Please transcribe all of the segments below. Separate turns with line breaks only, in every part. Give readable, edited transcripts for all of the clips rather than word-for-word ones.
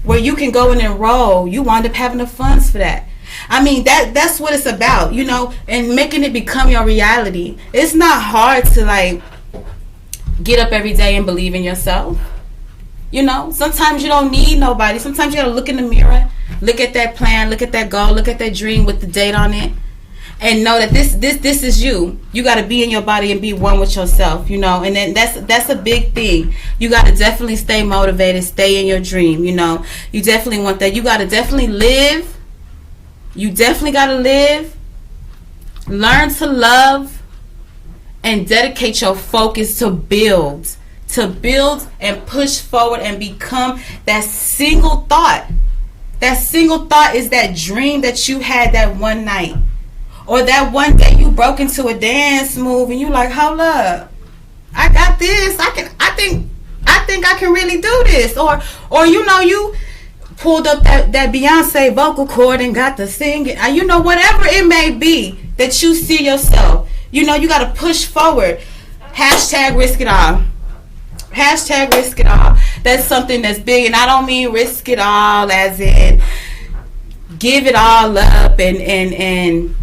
where you can go and enroll. You wind up having the funds for that. I mean, that's what it's about, you know, and making it become your reality. It's not hard to like get up every day and believe in yourself. You know, sometimes you don't need nobody. Sometimes you gotta look in the mirror, look at that plan, look at that goal, look at that dream with the date on it, and know that this is you. You got to be in your body and be one with yourself, you know. And then that's a big thing. You got to definitely stay motivated, stay in your dream, you know. You definitely want that. You got to definitely live. You definitely got to live. Learn to love and dedicate your focus to build and push forward and become that single thought. That single thought is that dream that you had that one night. Or that one day you broke into a dance move and you like, hold up, I got this. I think I can really do this. Or you know, you pulled up that Beyonce vocal cord and got to sing it. You know, whatever it may be that you see yourself, you know, you got to push forward. Hashtag risk it all. Hashtag risk it all. That's something that's big, and I don't mean risk it all as in give it all up and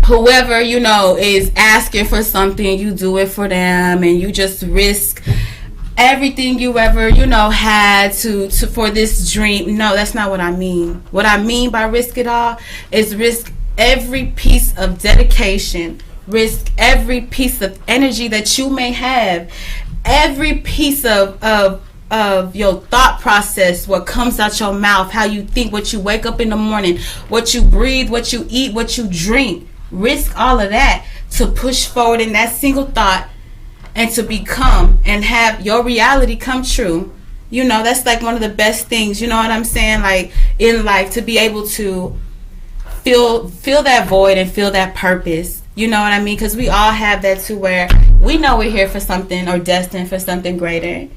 whoever, you know, is asking for something, you do it for them, and you just risk everything you ever, you know, had to for this dream. No, that's not what I mean. What I mean by risk it all is risk every piece of dedication, risk every piece of energy that you may have, every piece of your thought process, what comes out your mouth, how you think, what you wake up in the morning, what you breathe, what you eat, what you drink. Risk all of that to push forward in that single thought and to become and have your reality come true. You know, that's like one of the best things, you know what I'm saying, like in life, to be able to feel that void and feel that purpose. You know what I mean? Because we all have that too, where we know we're here for something or destined for something greater.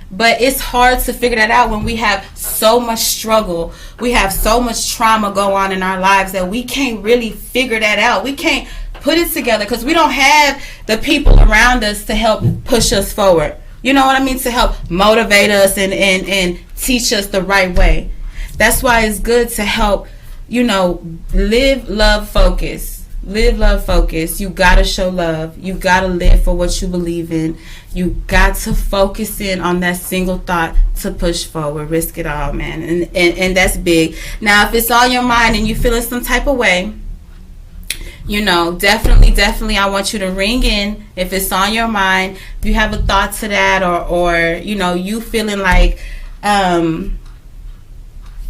But it's hard to figure that out when we have so much struggle. We have so much trauma go on in our lives that we can't really figure that out. We can't put it together because we don't have the people around us to help push us forward. You know what I mean? To help motivate us and teach us the right way. That's why it's good to help, you know, live, love, focus. Live, love, focus. You gotta show love. You gotta live for what you believe in. You got to focus in on that single thought to push forward. Risk it all, man. And that's big. Now, if it's on your mind and you feeling some type of way, you know, definitely I want you to ring in if it's on your mind. If you have a thought to that, or you know, you feeling like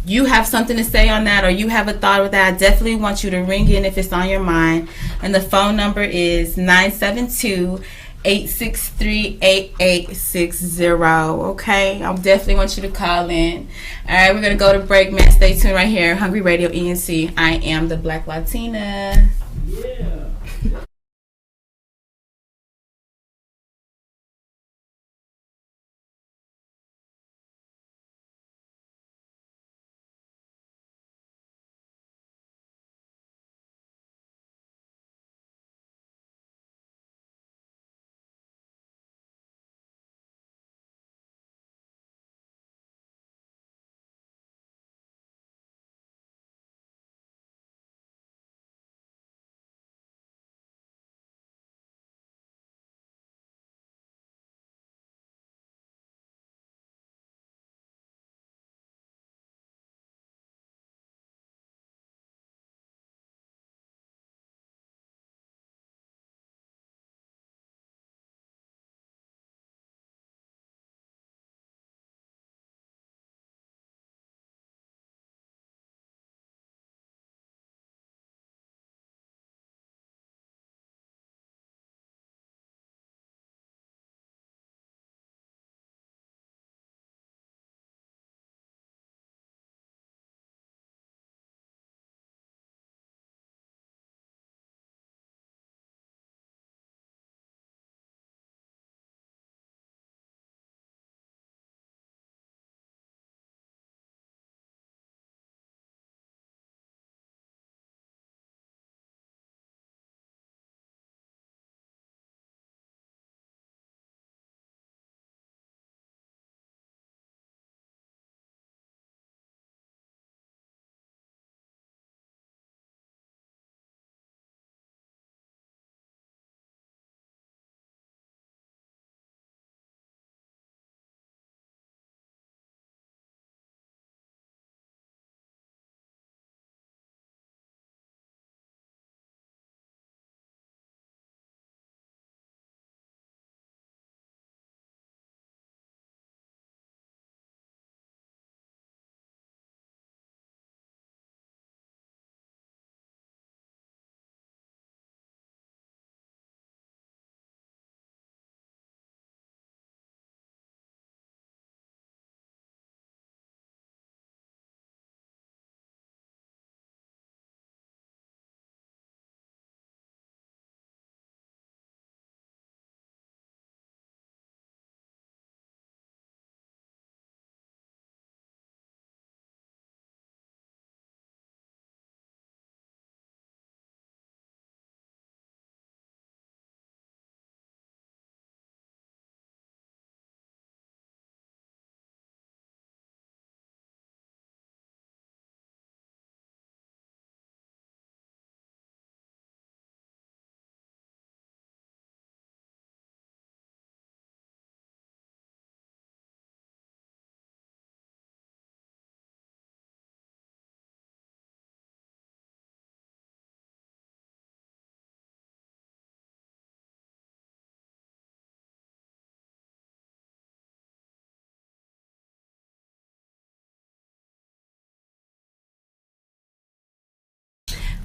you have something to say on that, or you have a thought with that, I definitely want you to ring in if it's on your mind. And the phone number is 972-863-8860. Okay, I definitely want you to call in. All right, we're gonna go to break, man. Stay tuned right here, Hungry Radio ENT. I am the Black Latina. Yeah.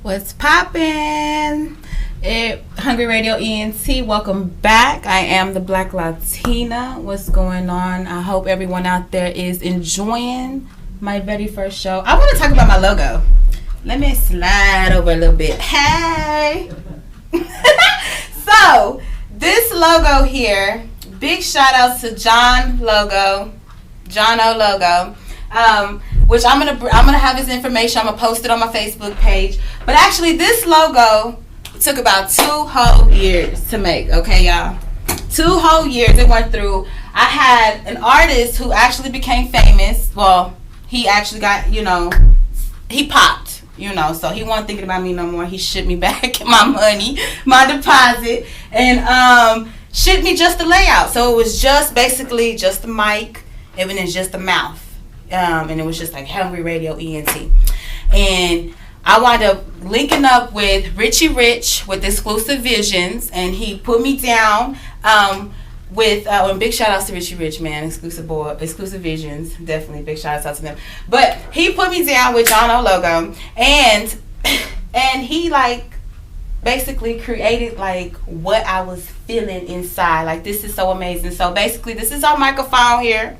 What's poppin'? Hungry Radio ENT, welcome back. I am the Black Latina. What's going on? I hope everyone out there is enjoying my very first show. I want to talk about my logo. Let me slide over a little bit. Hey! So, this logo here, big shout out to John O Logo. Which I'm gonna have his information. I'm gonna post it on my Facebook page. But actually, this logo took about 2 whole years to make. Okay, y'all, 2 whole years it went through. I had an artist who actually became famous. Well, he actually got, he popped, so he wasn't thinking about me no more. He shipped me back my money, my deposit, and shipped me just the layout. So it was just basically just the mic, and then just the mouth. And it was just like Hungry Radio ENT. And I wound up linking up with Richie Rich with Exclusive Visions, and he put me down with and big shout outs to Richie Rich, man. Exclusive Visions, definitely big shout outs to them. But he put me down with John O Logo, and he like basically created like what I was feeling inside. Like, this is so amazing. So basically, this is our microphone here.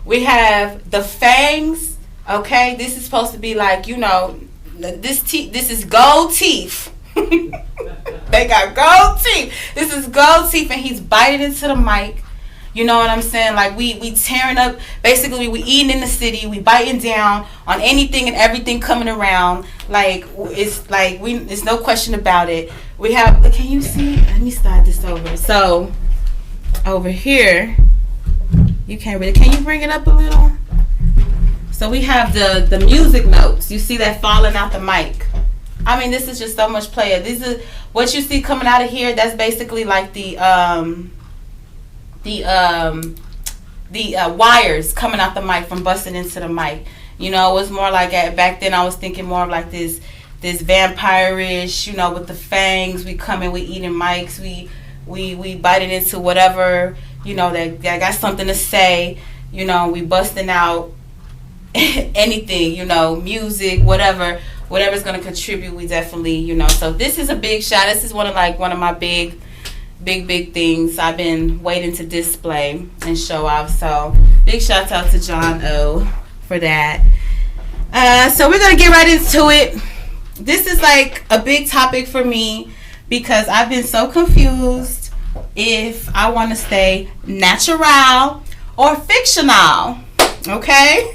We have the fangs, okay? This is supposed to be like, this is gold teeth. They got gold teeth. This is gold teeth, and he's biting into the mic. You know what I'm saying? Like, we tearing up. Basically, we eating in the city. We biting down on anything and everything coming around. Like, it's no question about it. We have, can you see? Let me slide this over. So, over here. You can't really. Can you bring it up a little? So we have the music notes. You see that falling out the mic. I mean, this is just so much player. This is what you see coming out of here. That's basically like the wires coming out the mic from busting into the mic. It was more like back then. I was thinking more of like this vampire-ish. With the fangs. We come in. We eating mics. We biting into whatever. That got something to say, we busting out anything, music, whatever's going to contribute, we definitely, so this is a big shot. This is one of my big things I've been waiting to display and show off. So big shout out to John O for that. So we're going to get right into it. This is like a big topic for me because I've been so confused if I want to stay natural or fictional, okay?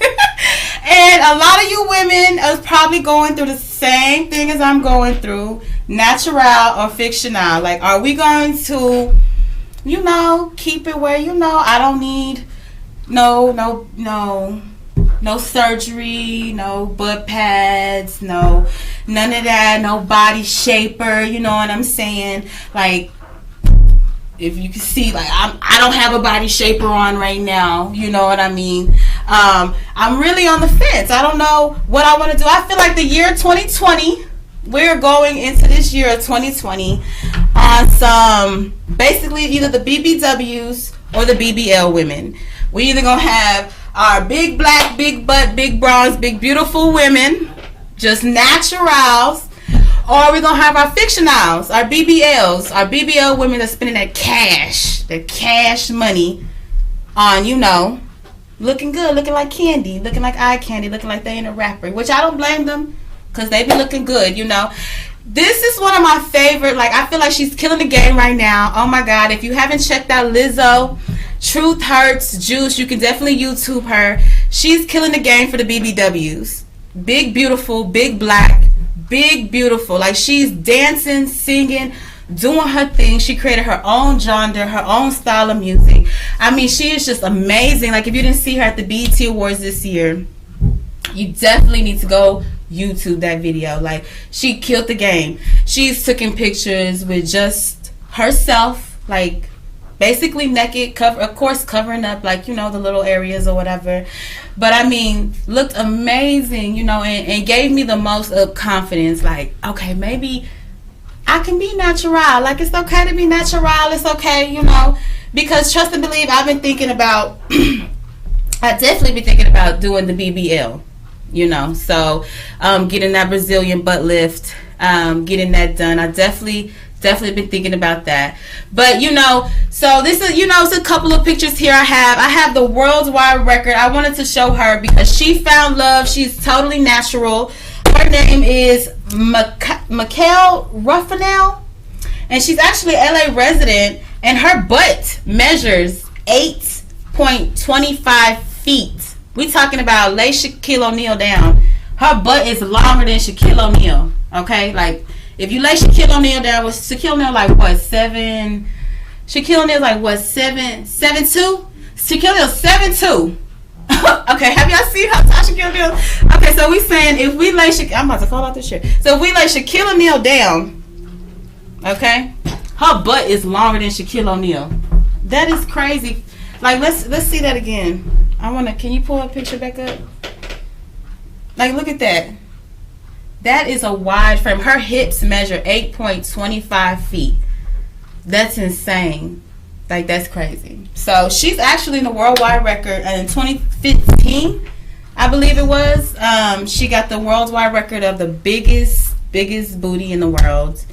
And a lot of you women are probably going through the same thing as I'm going through, natural or fictional. Like, are we going to, keep it where, I don't need no surgery, no butt pads, none of that, no body shaper, you know what I'm saying? Like, if you can see, like, I don't have a body shaper on right now. You know what I mean? I'm really on the fence. I don't know what I want to do. I feel like the year 2020, we're going into this year of 2020 on some, basically, either the BBWs or the BBL women. We either going to have our big black, big butt, big bronze, big beautiful women, just naturals, or we're going to have our fictionals, our BBLs, our BBL women that's spending that cash money on, looking good, looking like candy, looking like eye candy, looking like they in a rapper, which I don't blame them because they be looking good, This is one of my favorite, like, I feel like she's killing the game right now. Oh, my God. If you haven't checked out Lizzo, Truth Hurts, Juice, you can definitely YouTube her. She's killing the game for the BBWs. Big, beautiful, big black. Big, beautiful. Like, she's dancing, singing, doing her thing. She created her own genre, her own style of music. I mean, she is just amazing. Like, if you didn't see her at the BET Awards this year, you definitely need to go YouTube that video. Like, she killed the game. She's taking pictures with just herself, like, basically naked, of course covering up, like, the little areas or whatever. But I mean, looked amazing, and gave me the most of confidence. Like, okay, maybe I can be natural. Like, it's okay to be natural. It's okay, because trust and believe, I've been thinking about, I definitely been thinking about doing the BBL. you know. So getting that Brazilian butt lift, getting that done. I definitely been thinking about that. But you know, so this is, you know, it's a couple of pictures here. I have the worldwide record. I wanted to show her because she found love. She's totally natural. Her name is Mikhail Ruffinell, and she's actually an LA resident, and her butt measures 8.25 feet. We talking about lay Shaquille O'Neal down. Her butt is longer than Shaquille O'Neal. Okay, like if you lay Shaquille O'Neal down, was Shaquille O'Neal like what, 7? Shaquille O'Neal like what, 7'2"? Shaquille O'Neal 7'2". Okay, have y'all seen how tall Shaquille O'Neal? Okay, so we saying if we lay I'm about to fall out this shit. So if we lay Shaquille O'Neal down, okay, her butt is longer than Shaquille O'Neal. That is crazy. Like let's see that again. Can you pull a picture back up? Like look at that. That is a wide frame. Her hips measure 8.25 feet. That's insane. Like that's crazy. So she's actually in the worldwide record, and in 2015, I believe it was, she got the worldwide record of the biggest booty in the world.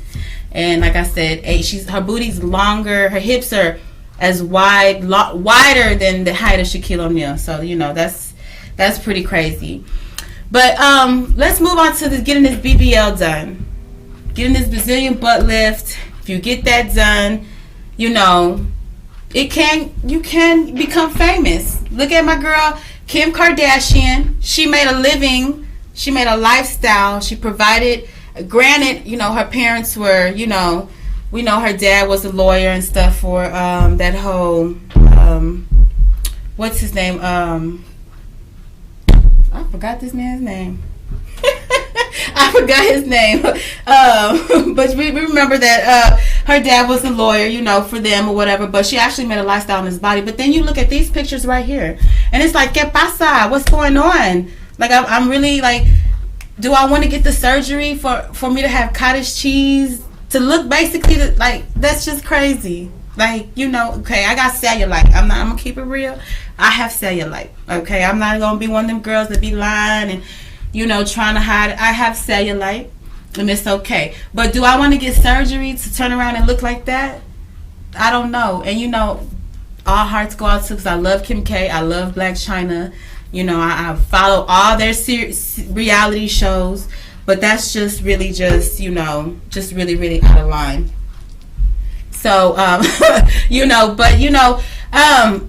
And like I said, her booty's longer. Her hips are as wider than the height of Shaquille O'Neal. So you know that's pretty crazy. But let's move on to getting this BBL done. Getting this Brazilian butt lift. If you get that done, you know, you can become famous. Look at my girl Kim Kardashian. She made a living. She made a lifestyle. She provided. Granted, you know, her parents were, you know, we know her dad was a lawyer and stuff for that whole what's his name? I forgot this man's name. I forgot his name. But we remember that her dad was a lawyer, you know, for them or whatever. But she actually made a lifestyle on his body. But then you look at these pictures right here, and it's like, ¿qué pasa? What's going on? Like, I'm really like, do I want to get the surgery for me to have cottage cheese? To look basically like, that's just crazy. Like, you know, okay, I got cellulite. I'm gonna keep it real. I have cellulite. Okay, I'm not gonna be one of them girls that be lying and, you know, trying to hide it. I have cellulite, and it's okay. But do I want to get surgery to turn around and look like that? I don't know. And you know, all hearts go out to, because I love Kim K. I love Black China. You know, I follow all their reality shows. But that's just really just, you know, just really, really out of line. So, you know, but, you know, but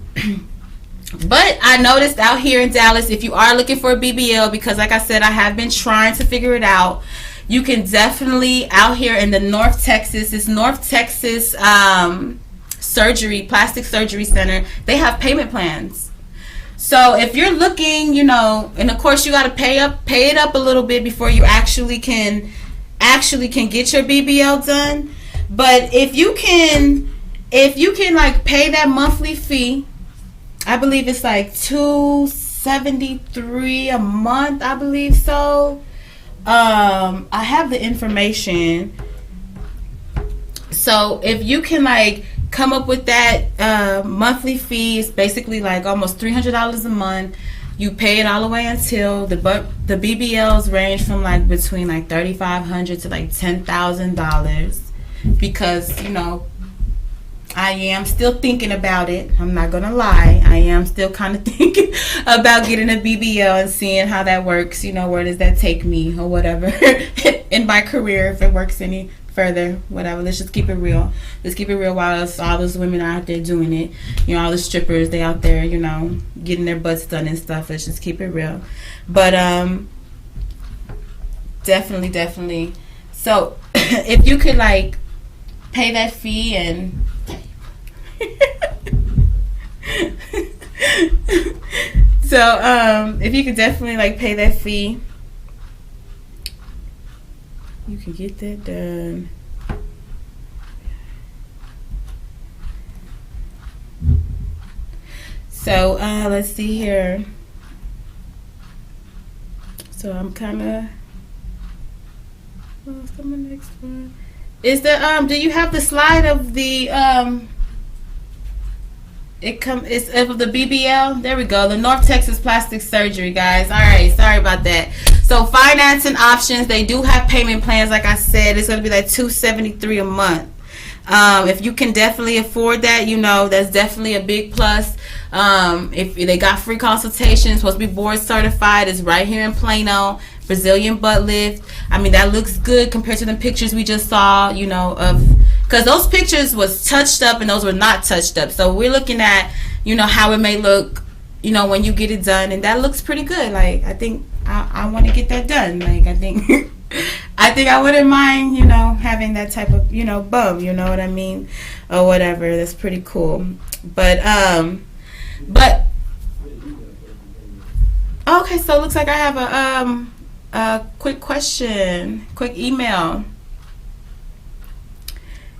I noticed out here in Dallas, if you are looking for a BBL, because like I said, I have been trying to figure it out, you can definitely, out here in the North Texas Plastic Surgery Center, they have payment plans. So if you're looking, you know, and of course you got to pay it up a little bit before you actually can get your BBL done. But if you can like pay that monthly fee, I believe it's like $273 a month, I believe so. I have the information. So if you can like come up with that monthly fee, it's basically like almost $300 a month. You pay it all the way until the BBLs range from like between like $3,500 to like $10,000, because, you know, I am still thinking about it. I'm not gonna lie. I am still kind of thinking about getting a BBL and seeing how that works. You know, where does that take me or whatever in my career, if it works any further, whatever. Let's just keep it real. Let's keep it real while all those women are out there doing it. You know, all the strippers, they out there, you know, getting their butts done and stuff. Let's just keep it real. But definitely. So if you could like pay that fee and so if you could definitely like pay that fee, you can get that done. So let's see here. So I'm kind of, what's the next one? Is the do you have the slide of the It's of the BBL. There we go. The North Texas Plastic Surgery, guys. All right, sorry about that. So financing options. They do have payment plans. Like I said, it's gonna be like $273 a month. If you can definitely afford that, that's definitely a big plus. If they got free consultations, supposed to be board certified. It's right here in Plano. Brazilian butt lift. I mean, that looks good compared to the pictures we just saw. Of because those pictures was touched up and those were not touched up. So we're looking at how it may look when you get it done, and that looks pretty good. Like, I think I want to get that done. Like, I think I think I wouldn't mind having that type of bum, you know what I mean, or whatever. That's pretty cool. But okay, so it looks like I have a quick question, quick email.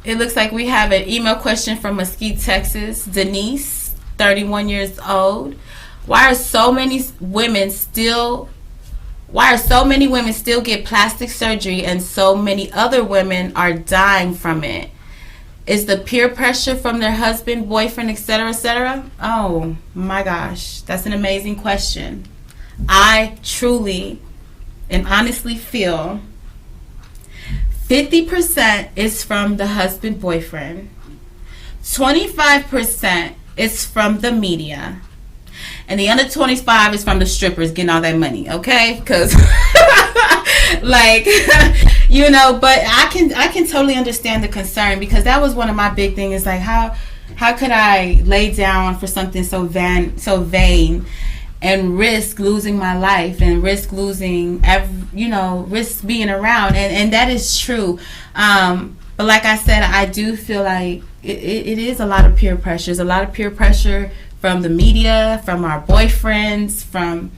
It looks like we have an email question from Mesquite, Texas. Denise, 31 years old. Why are so many women still get plastic surgery and so many other women are dying from it? Is the peer pressure from their husband, boyfriend, etc., etc.? Oh my gosh, that's an amazing question. I truly and honestly feel 50% is from the husband, boyfriend. 25% is from the media. And the other 25 is from the strippers getting all that money, okay? Because, like, but I can totally understand the concern, because that was one of my big things. Like, how could I lay down for something so vain, and risk losing my life and risk losing risk being around, and that is true. But like I said, I do feel like it is a lot of peer pressure. There's a lot of peer pressure from the media, from our boyfriends, from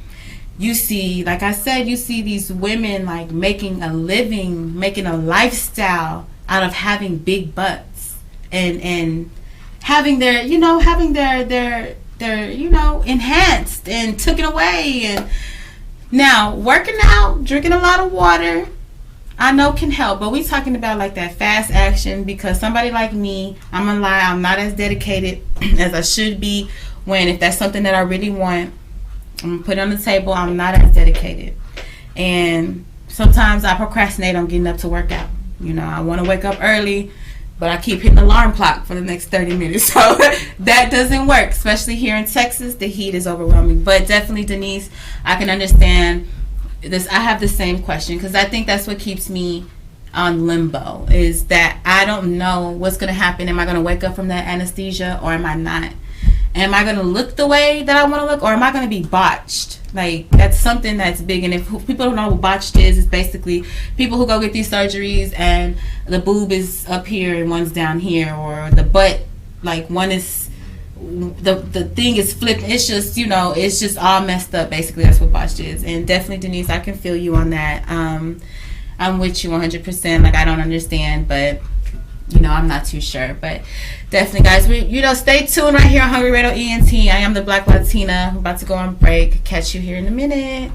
like I said, you see these women like making a living, making a lifestyle out of having big butts and having their enhanced and taken away. And now working out, drinking a lot of water, I know can help, but we talking about like that fast action, because somebody like me, I'm gonna lie, I'm not as dedicated as I should be. When if that's something that I really want, I'm gonna put it on the table. I'm not as dedicated, and sometimes I procrastinate on getting up to work out. I want to wake up early, but I keep hitting the alarm clock for the next 30 minutes. So that doesn't work, especially here in Texas. The heat is overwhelming. But definitely, Denise, I can understand this. I have the same question, because I think that's what keeps me on limbo, is that I don't know what's going to happen. Am I going to wake up from that anesthesia, or am I not? Am I going to look the way that I want to look, or am I going to be botched? Like, that's something that's big. And if people don't know what botched is, it's basically people who go get these surgeries and the boob is up here and one's down here, or the butt, like one is, the thing is flipped. It's just, it's just all messed up. Basically, that's what botched is. And definitely, Denise, I can feel you on that. I'm with you 100%. Like, I don't understand, but I'm not too sure. But definitely, guys, we stay tuned right here on Hungry Radio ENT. I am the Black Latina. I'm about to go on break. Catch you here in a minute.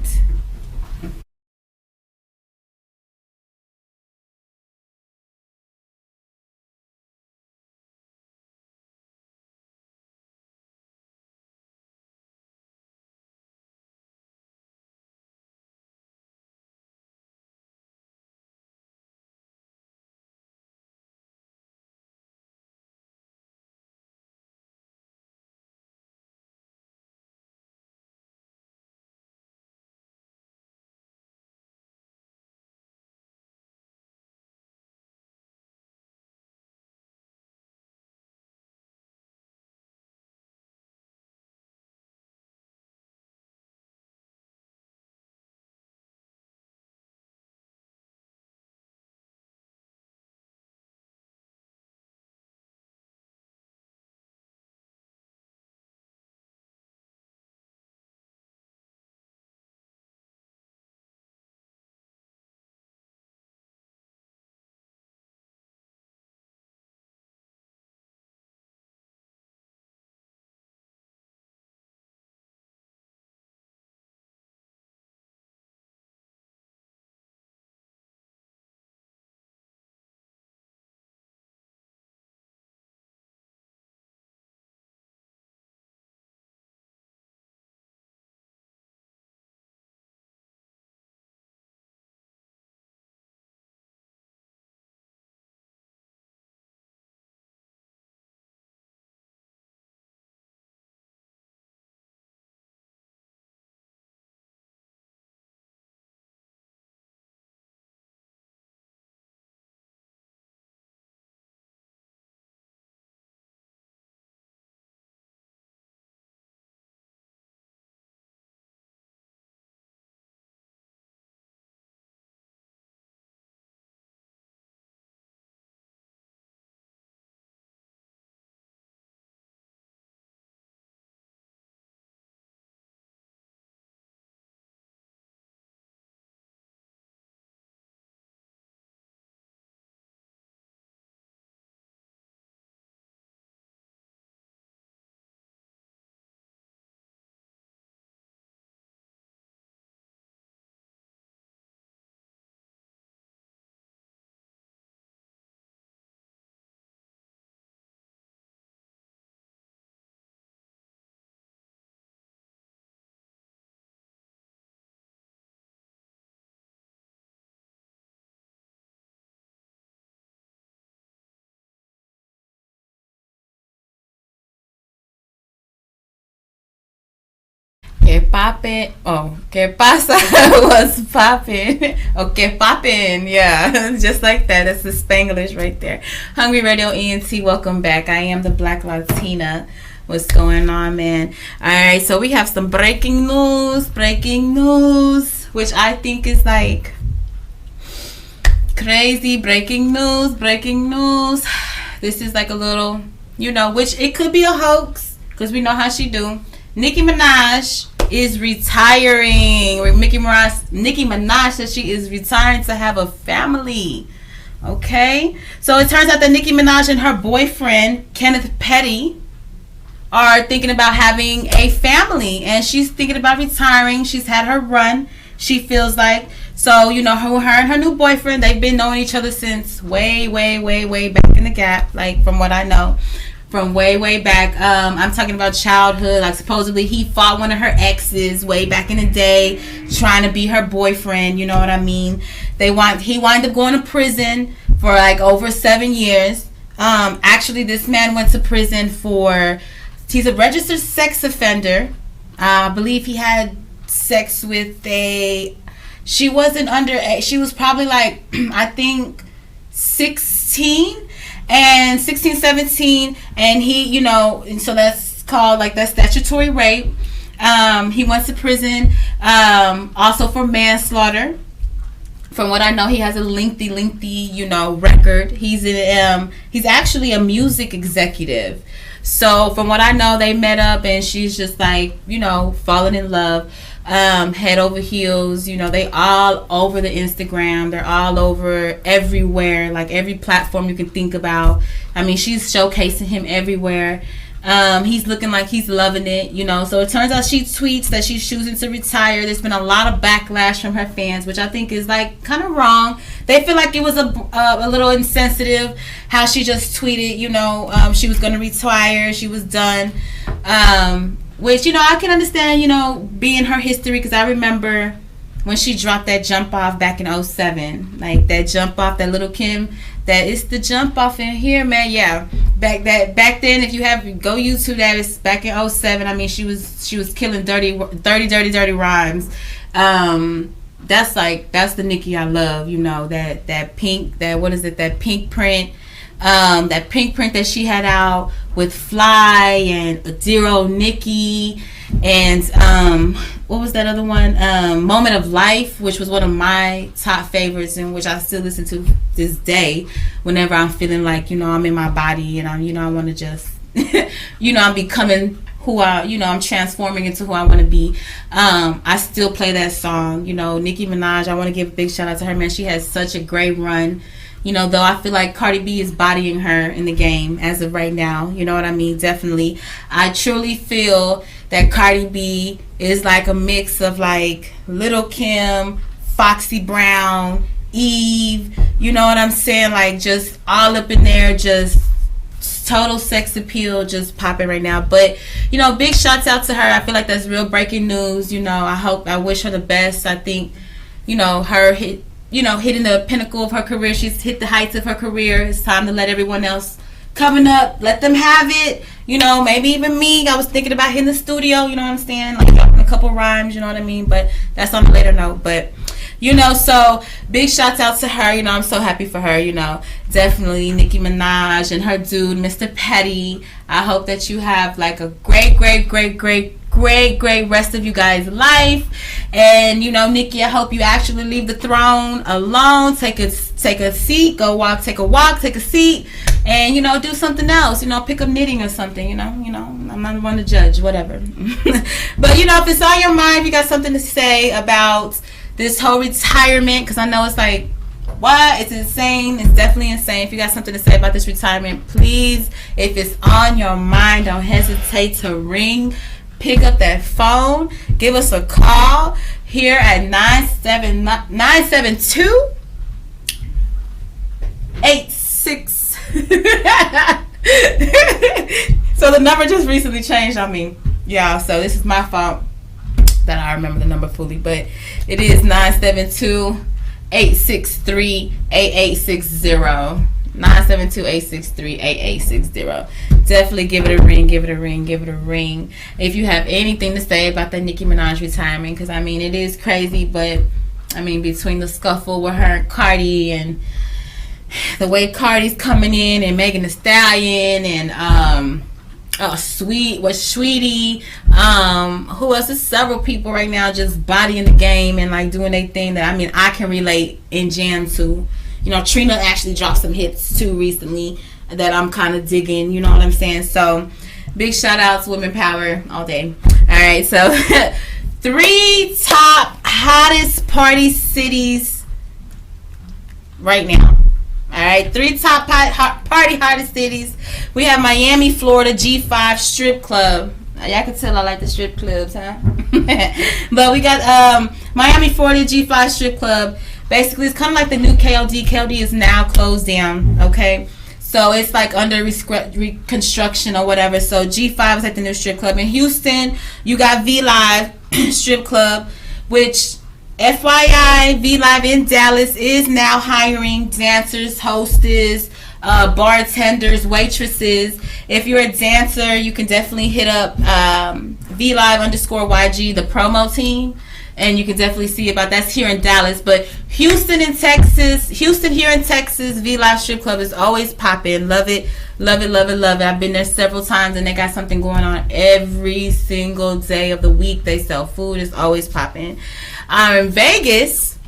Que pape, oh, que pasa was poppin'. Oh, que poppin', yeah, just like that. That's the Spanglish right there. Hungry Radio ENT, welcome back. I am the Black Latina. What's going on, man? Alright, so we have some breaking news, which I think is like crazy. Breaking news. This is like a little, which it could be a hoax, because we know how she do. Nicki Minaj is retiring. Nicki Minaj says she is retiring to have a family. Okay? So it turns out that Nicki Minaj and her boyfriend, Kenneth Petty, are thinking about having a family. And she's thinking about retiring. She's had her run, she feels like. So, her and her new boyfriend, they've been knowing each other since way back in the gap. Like, from what I know. From way back. I'm talking about childhood. Like, supposedly he fought one of her exes way back in the day, trying to be her boyfriend. You know what I mean? He wound up going to prison for like over 7 years. Actually, this man went to prison he's a registered sex offender. I believe he had sex with she wasn't underage. She was probably like, I think 16. And 16, 17, and he, and so that's called, like, that's statutory rape. He went to prison, also for manslaughter. From what I know, he has a lengthy, record. He's actually a music executive. So from what I know, they met up, and she's just like, falling in love. Head over heels, they all over the Instagram. They're all over everywhere, like every platform you can think about. I mean, she's showcasing him everywhere. He's looking like he's loving it, So it turns out she tweets that she's choosing to retire. There's been a lot of backlash from her fans, which I think is like kind of wrong. They feel like it was a little insensitive how she just tweeted, she was going to retire, she was done. Which, I can understand, being her history, because I remember when she dropped that jump off back in 2007. Like, that jump off, that Little Kim, that it's the jump off in here, man. Yeah. Back then, if you go YouTube that, it's back in 2007. I mean, she was killing dirty rhymes. That's the Nicki I love, that pink, that pink print. That pink print that she had out with Fly and Dear Old Nicki, and what was that other one? Moment of Life, which was one of my top favorites, and which I still listen to this day whenever I'm feeling like, I'm in my body and I want to just I'm becoming who I'm transforming into who I want to be. I still play that song. Nicki Minaj, I want to give a big shout out to her, man. She has such a great run. Though I feel like Cardi B is bodying her in the game as of right now. You know what I mean? Definitely. I truly feel that Cardi B is like a mix of like Little Kim, Foxy Brown, Eve. You know what I'm saying? Like, just all up in there, just total sex appeal, just popping right now. But, big shouts out to her. I feel like that's real breaking news. I wish her the best. I think, her hitting the pinnacle of her career. She's hit the heights of her career. It's time to let everyone else coming up, let them have it. Maybe even me. I was thinking about hitting the studio, you know what I'm saying? Like, dropping a couple rhymes, you know what I mean? But that's on a later note. But, so big shouts out to her. I'm so happy for her, Definitely Nicki Minaj and her dude, Mr. Petty. I hope that you have like a great rest of you guys' life. And Nicki, I hope you actually leave the throne alone. Take a seat, take a walk, take a seat, and do something else. Pick up knitting or something. I'm not one to judge, whatever. But if it's on your mind, if you got something to say about this whole retirement, because I know it's like, what? It's insane. It's definitely insane. If you got something to say about this retirement, please, if it's on your mind, don't hesitate to ring. Pick up that phone. Give us a call here at 972 86. So the number just recently changed on me. Yeah, so this is my fault that I remember the number fully, but it is 972 863-8860. 972-863-8860. Definitely give it a ring, give it a ring, give it a ring. If you have anything to say about the Nicki Minaj retirement, because I mean, it is crazy, but I mean, between the scuffle with her and Cardi and the way Cardi's coming in and Megan Thee Stallion and Sweetie, who else? There's several people right now just bodying the game and like doing their thing that I mean I can relate and jam to. You know, Trina actually dropped some hits too recently that I'm kind of digging, you know what I'm saying? So big shout out to women power all day. Alright, so 3 top hottest party cities right now. Alright, 3 top party hottest cities. We have Miami, Florida, G5 strip club. Y'all can tell I like the strip clubs, huh? But we got Miami, Florida, G5 strip club. Basically, it's kind of like the new KOD. KOD is now closed down, okay? So it's like under reconstruction or whatever. So G5 is like the new strip club. In Houston, you got V-Live strip club, which FYI, V-Live in Dallas is now hiring dancers, hostess, bartenders, waitresses. If you're a dancer, you can definitely hit up V-Live_YG, the promo team, and you can definitely see about that's here in Dallas. But Houston here in Texas, V-Live strip club is always popping. Love it, love it, love it, love it. I've been there several times, and they got something going on every single day of the week. They sell food. It's always popping. In Vegas,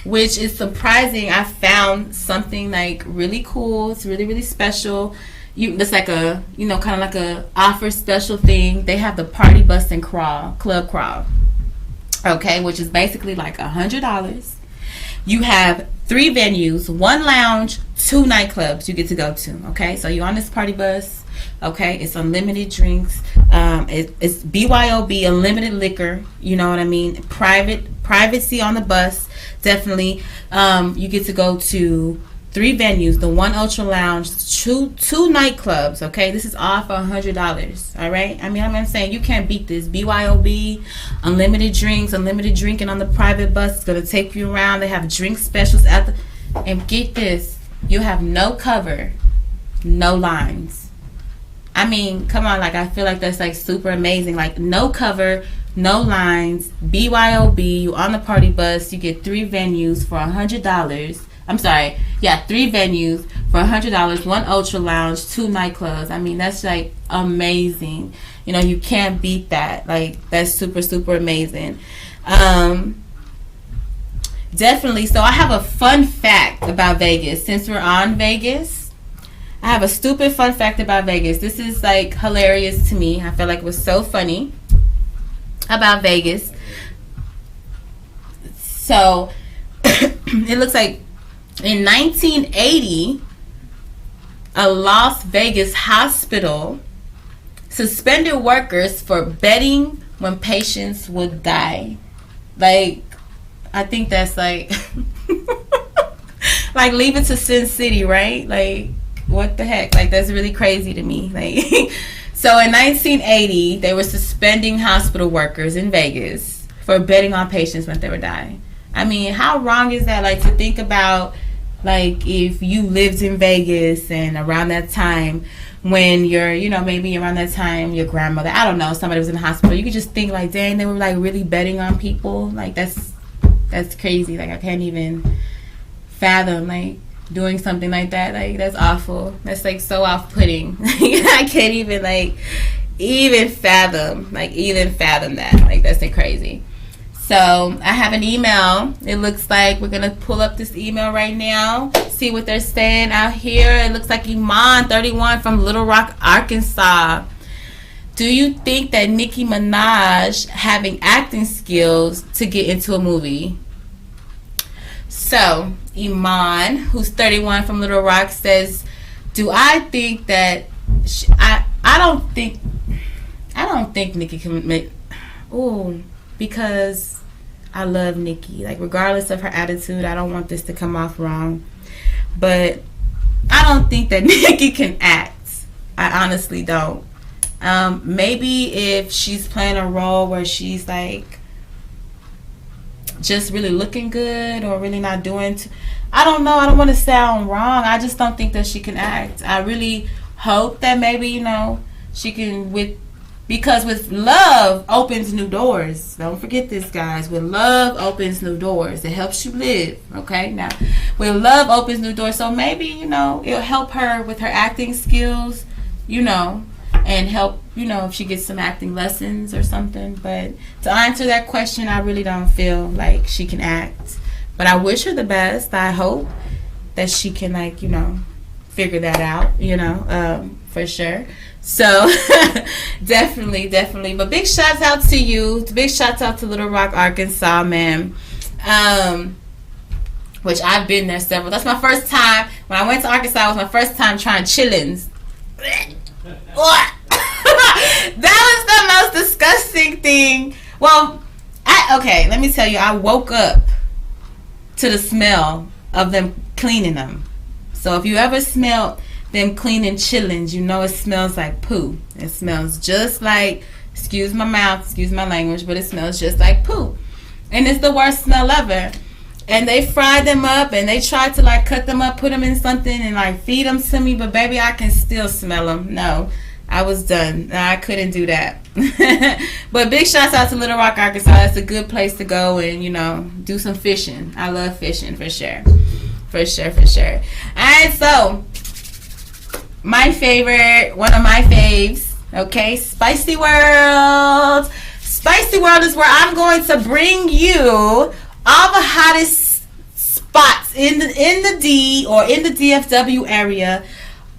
which is surprising, I found something like really cool. It's really, really special. It's like a, you know, kind of like a offer special thing. They have the party bus and club crawl. Okay, which is basically like $100. You have 3 venues, 1 lounge, 2 nightclubs you get to go to. Okay, so you're on this party bus. Okay, it's unlimited drinks. It's BYOB, unlimited liquor. You know what I mean? Privacy on the bus, definitely. You get to go to 3 venues, the 1 ultra lounge, two nightclubs. Okay, this is all for $100. All right, I mean, I'm saying you can't beat this. BYOB, unlimited drinks, unlimited drinking on the private bus. It's gonna take you around. They have drink specials at the, and get this, you have no cover, no lines. I mean, come on, like I feel like that's like super amazing. Like no cover, no lines, BYOB. You on the party bus. You get 3 venues for $100. I'm sorry, yeah, 3 venues for $100, 1 ultra lounge, 2 nightclubs. I mean, that's like amazing. You know, you can't beat that. Like that's super, super amazing. Definitely. So I have a fun fact about Vegas. Since we're on Vegas, I have a stupid fun fact about Vegas. This is like hilarious to me. I feel like it was so funny about Vegas. So it looks like in 1980, a Las Vegas hospital suspended workers for betting when patients would die. Like, I think that's like, like leave it to Sin City, right? Like, what the heck? Like, that's really crazy to me. Like, so in 1980, they were suspending hospital workers in Vegas for betting on patients when they were dying. I mean, how wrong is that? Like, to think about, like, if you lived in Vegas and around that time when you're, you know, maybe around that time your grandmother, I don't know, somebody was in the hospital, you could just think like, dang, they were like really betting on people. Like, that's crazy. Like, I can't even fathom like doing something like that. Like, that's awful. That's like so off-putting. I can't even like even fathom that. Like, that's like crazy. So I have an email. It looks like we're gonna pull up this email right now, see what they're saying out here. It looks like Iman 31 from Little Rock, Arkansas. Do you think that Nicki Minaj having acting skills to get into a movie? So Iman, who's 31 from Little Rock, says, do I think that I don't think Nicki can make, because I love Nicki. Like, regardless of her attitude, I don't want this to come off wrong, but I don't think that Nicki can act. I honestly don't. Maybe if she's playing a role where she's like, just really looking good or really not doing I don't know, I don't want to sound wrong, I just don't think that she can act. I really hope that maybe, she can, because with love opens new doors. Don't forget this, guys. With love opens new doors. It helps you live. Okay, now with love opens new doors. So maybe it'll help her with her acting skills. And help if she gets some acting lessons or something. But to answer that question, I really don't feel like she can act. But I wish her the best. I hope that she can figure that out. For sure. So definitely. But big shouts out to you. Big shouts out to Little Rock, Arkansas, man. Which I've been there several. That's my first time. When I went to Arkansas, it was my first time trying chillins. That was the most disgusting thing. Well, let me tell you, I woke up to the smell of them cleaning them. So if you ever smelled them cleaning chillins, it smells like poo. It smells just like, excuse my mouth, excuse my language, but it smells just like poo. And it's the worst smell ever. And they fried them up and they tried to cut them up, put them in something and feed them to me, but baby, I can still smell them. No, I was done. I couldn't do that. But big shouts out to Little Rock, Arkansas. It's a good place to go and do some fishing. I love fishing for sure. For sure. Alright, so my favorite, one of my faves, okay, Spicy World. Spicy World is where I'm going to bring you all the hottest spots in the D or in the DFW area.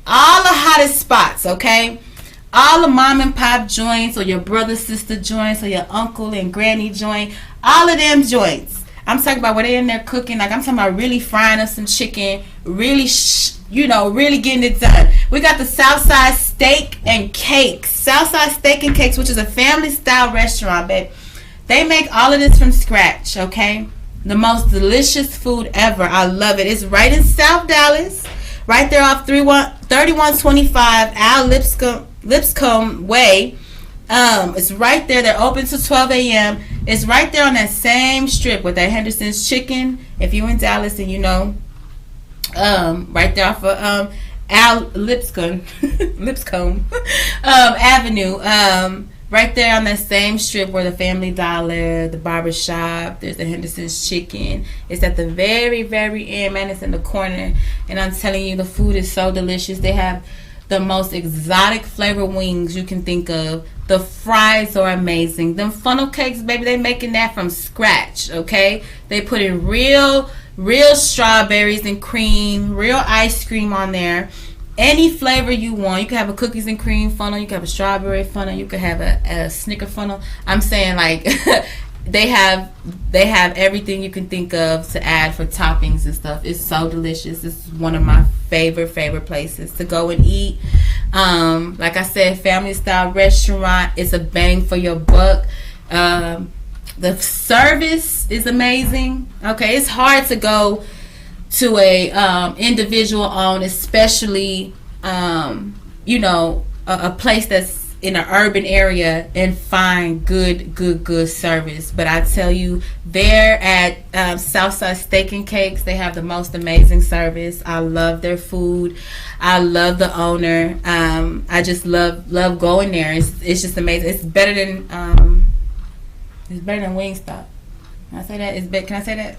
All the hottest spots, okay? All the mom and pop joints or your brother sister joints or your uncle and granny joint. All of them joints. I'm talking about where they in there cooking. I'm talking about really frying up some chicken. Really, really getting it done. We got the Southside Steak and Cakes. Southside Steak and Cakes, which is a family style restaurant, babe. They make all of this from scratch, okay? The most delicious food ever. I love it. It's right in South Dallas. Right there off 3125 Al Lipscomb Way. It's right there. They're open till 12 a.m. It's right there on that same strip with that Henderson's Chicken. If you're in Dallas and right there off of Al Lipscomb Avenue. Right there on that same strip where the Family Dollar, the barber shop, there's the Henderson's Chicken. It's at the very, very end, man. It's in the corner. And I'm telling you, the food is so delicious. They have the most exotic flavor wings you can think of. The fries are amazing. Them funnel cakes, baby, they making that from scratch, okay? They put in real strawberries and cream, real ice cream on there. Any flavor you want. You can have a cookies and cream funnel. You can have a strawberry funnel. You can have a Snicker funnel. I'm saying they have everything you can think of to add for toppings and stuff. It's so delicious. This is one of my favorite places to go and eat. Like I said, family style restaurant. It's a bang for your buck. The service is amazing. Okay, it's hard to go to a individual owned, especially a place that's in an urban area and find good service. But I tell you, there at Southside Steak and Cakes, they have the most amazing service. I love their food. I love the owner. I just love going there. It's just amazing. It's better than Wingstop. Can I say that? Can I say that?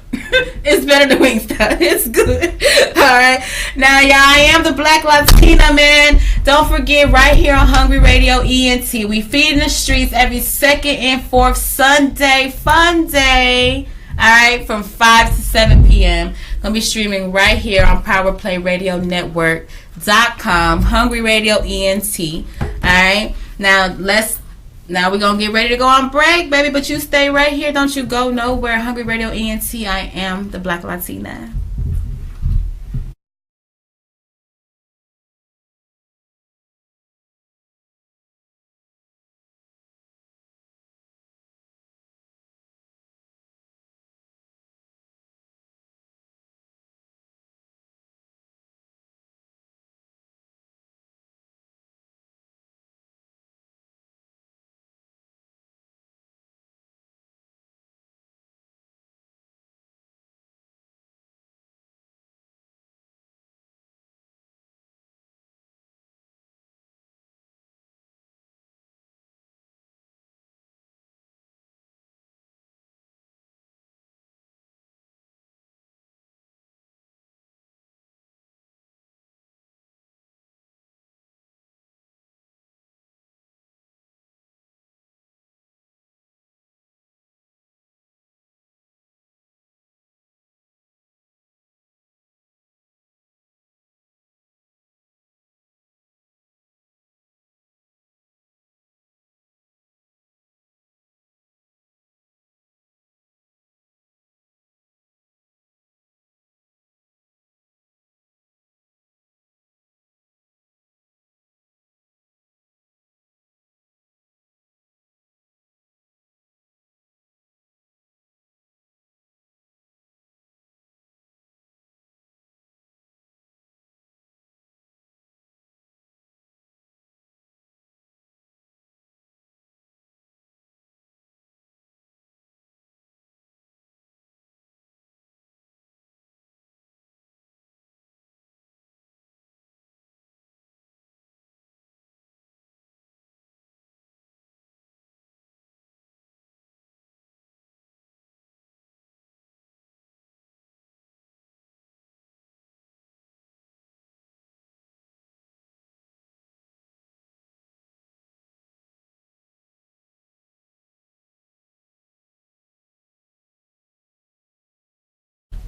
It's better than Wingstop. It's good. Alright. Now, y'all, I am the Black Latina, man. Don't forget, right here on Hungry Radio ENT, we feed in the streets every second and fourth Sunday. Fun day. Alright, from 5 to 7 p.m. Gonna be streaming right here on PowerPlayRadioNetwork.com. Hungry Radio ENT. Alright. Now we're going to get ready to go on break, baby, but you stay right here. Don't you go nowhere. Hungry Radio ENT. I am the Black Latina.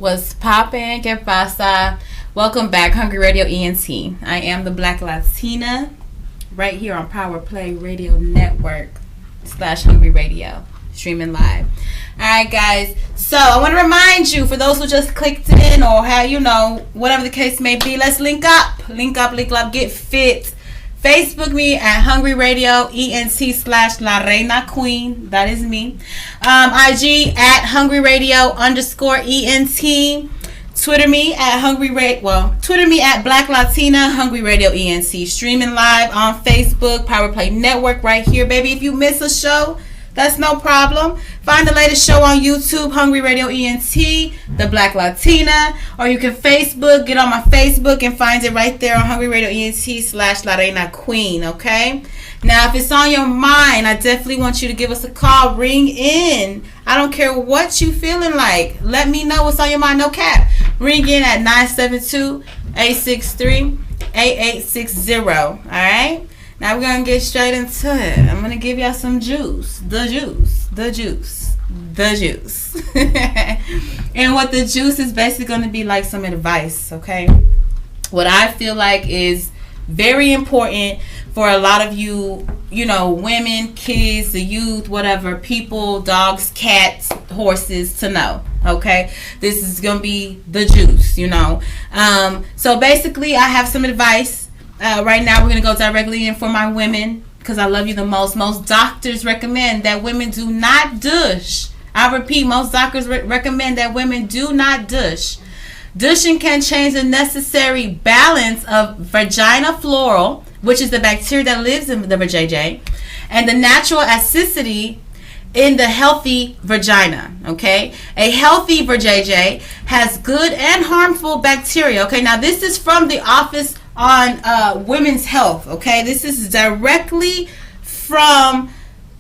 What's poppin'? Que pasa? Welcome back, Hungry Radio ENT. I am the Black Latina, right here on Power Play Radio Network / Hungry Radio, streaming live. Alright, guys. So, I want to remind you, for those who just clicked in or how, whatever the case may be, let's link up. Link up, get fit. Facebook me at Hungry Radio ENT / La Reina Queen. That is me. IG at Hungry Radio _ENT. Twitter me at Twitter me at Black Latina Hungry Radio ENT. Streaming live on Facebook, Power Play Network right here, baby. If you miss a show, that's no problem. Find the latest show on YouTube, Hungry Radio ENT, the Black Latina, or you can get on my Facebook and find it right there on Hungry Radio ENT / La Reina Queen, okay? Now, if it's on your mind, I definitely want you to give us a call. Ring in. I don't care what you feeling like. Let me know what's on your mind. No cap. Ring in at 972-863-8860, all right? Now we're going to get straight into it. I'm going to give y'all some juice. The juice. And what the juice is basically going to be like some advice, okay? What I feel like is very important for a lot of you, women, kids, the youth, whatever, people, dogs, cats, horses to know, okay? This is going to be the juice, So basically, I have some advice. Right now, we're going to go directly in for my women because I love you the most. Most doctors recommend that women do not douche. I repeat, most doctors recommend that women do not douche. Douching can change the necessary balance of vagina floral, which is the bacteria that lives in the vajayjay, and the natural acidity in the healthy vagina, okay? A healthy vajayjay has good and harmful bacteria, okay? Now, this is from the Office on Women's Health, okay? This is directly from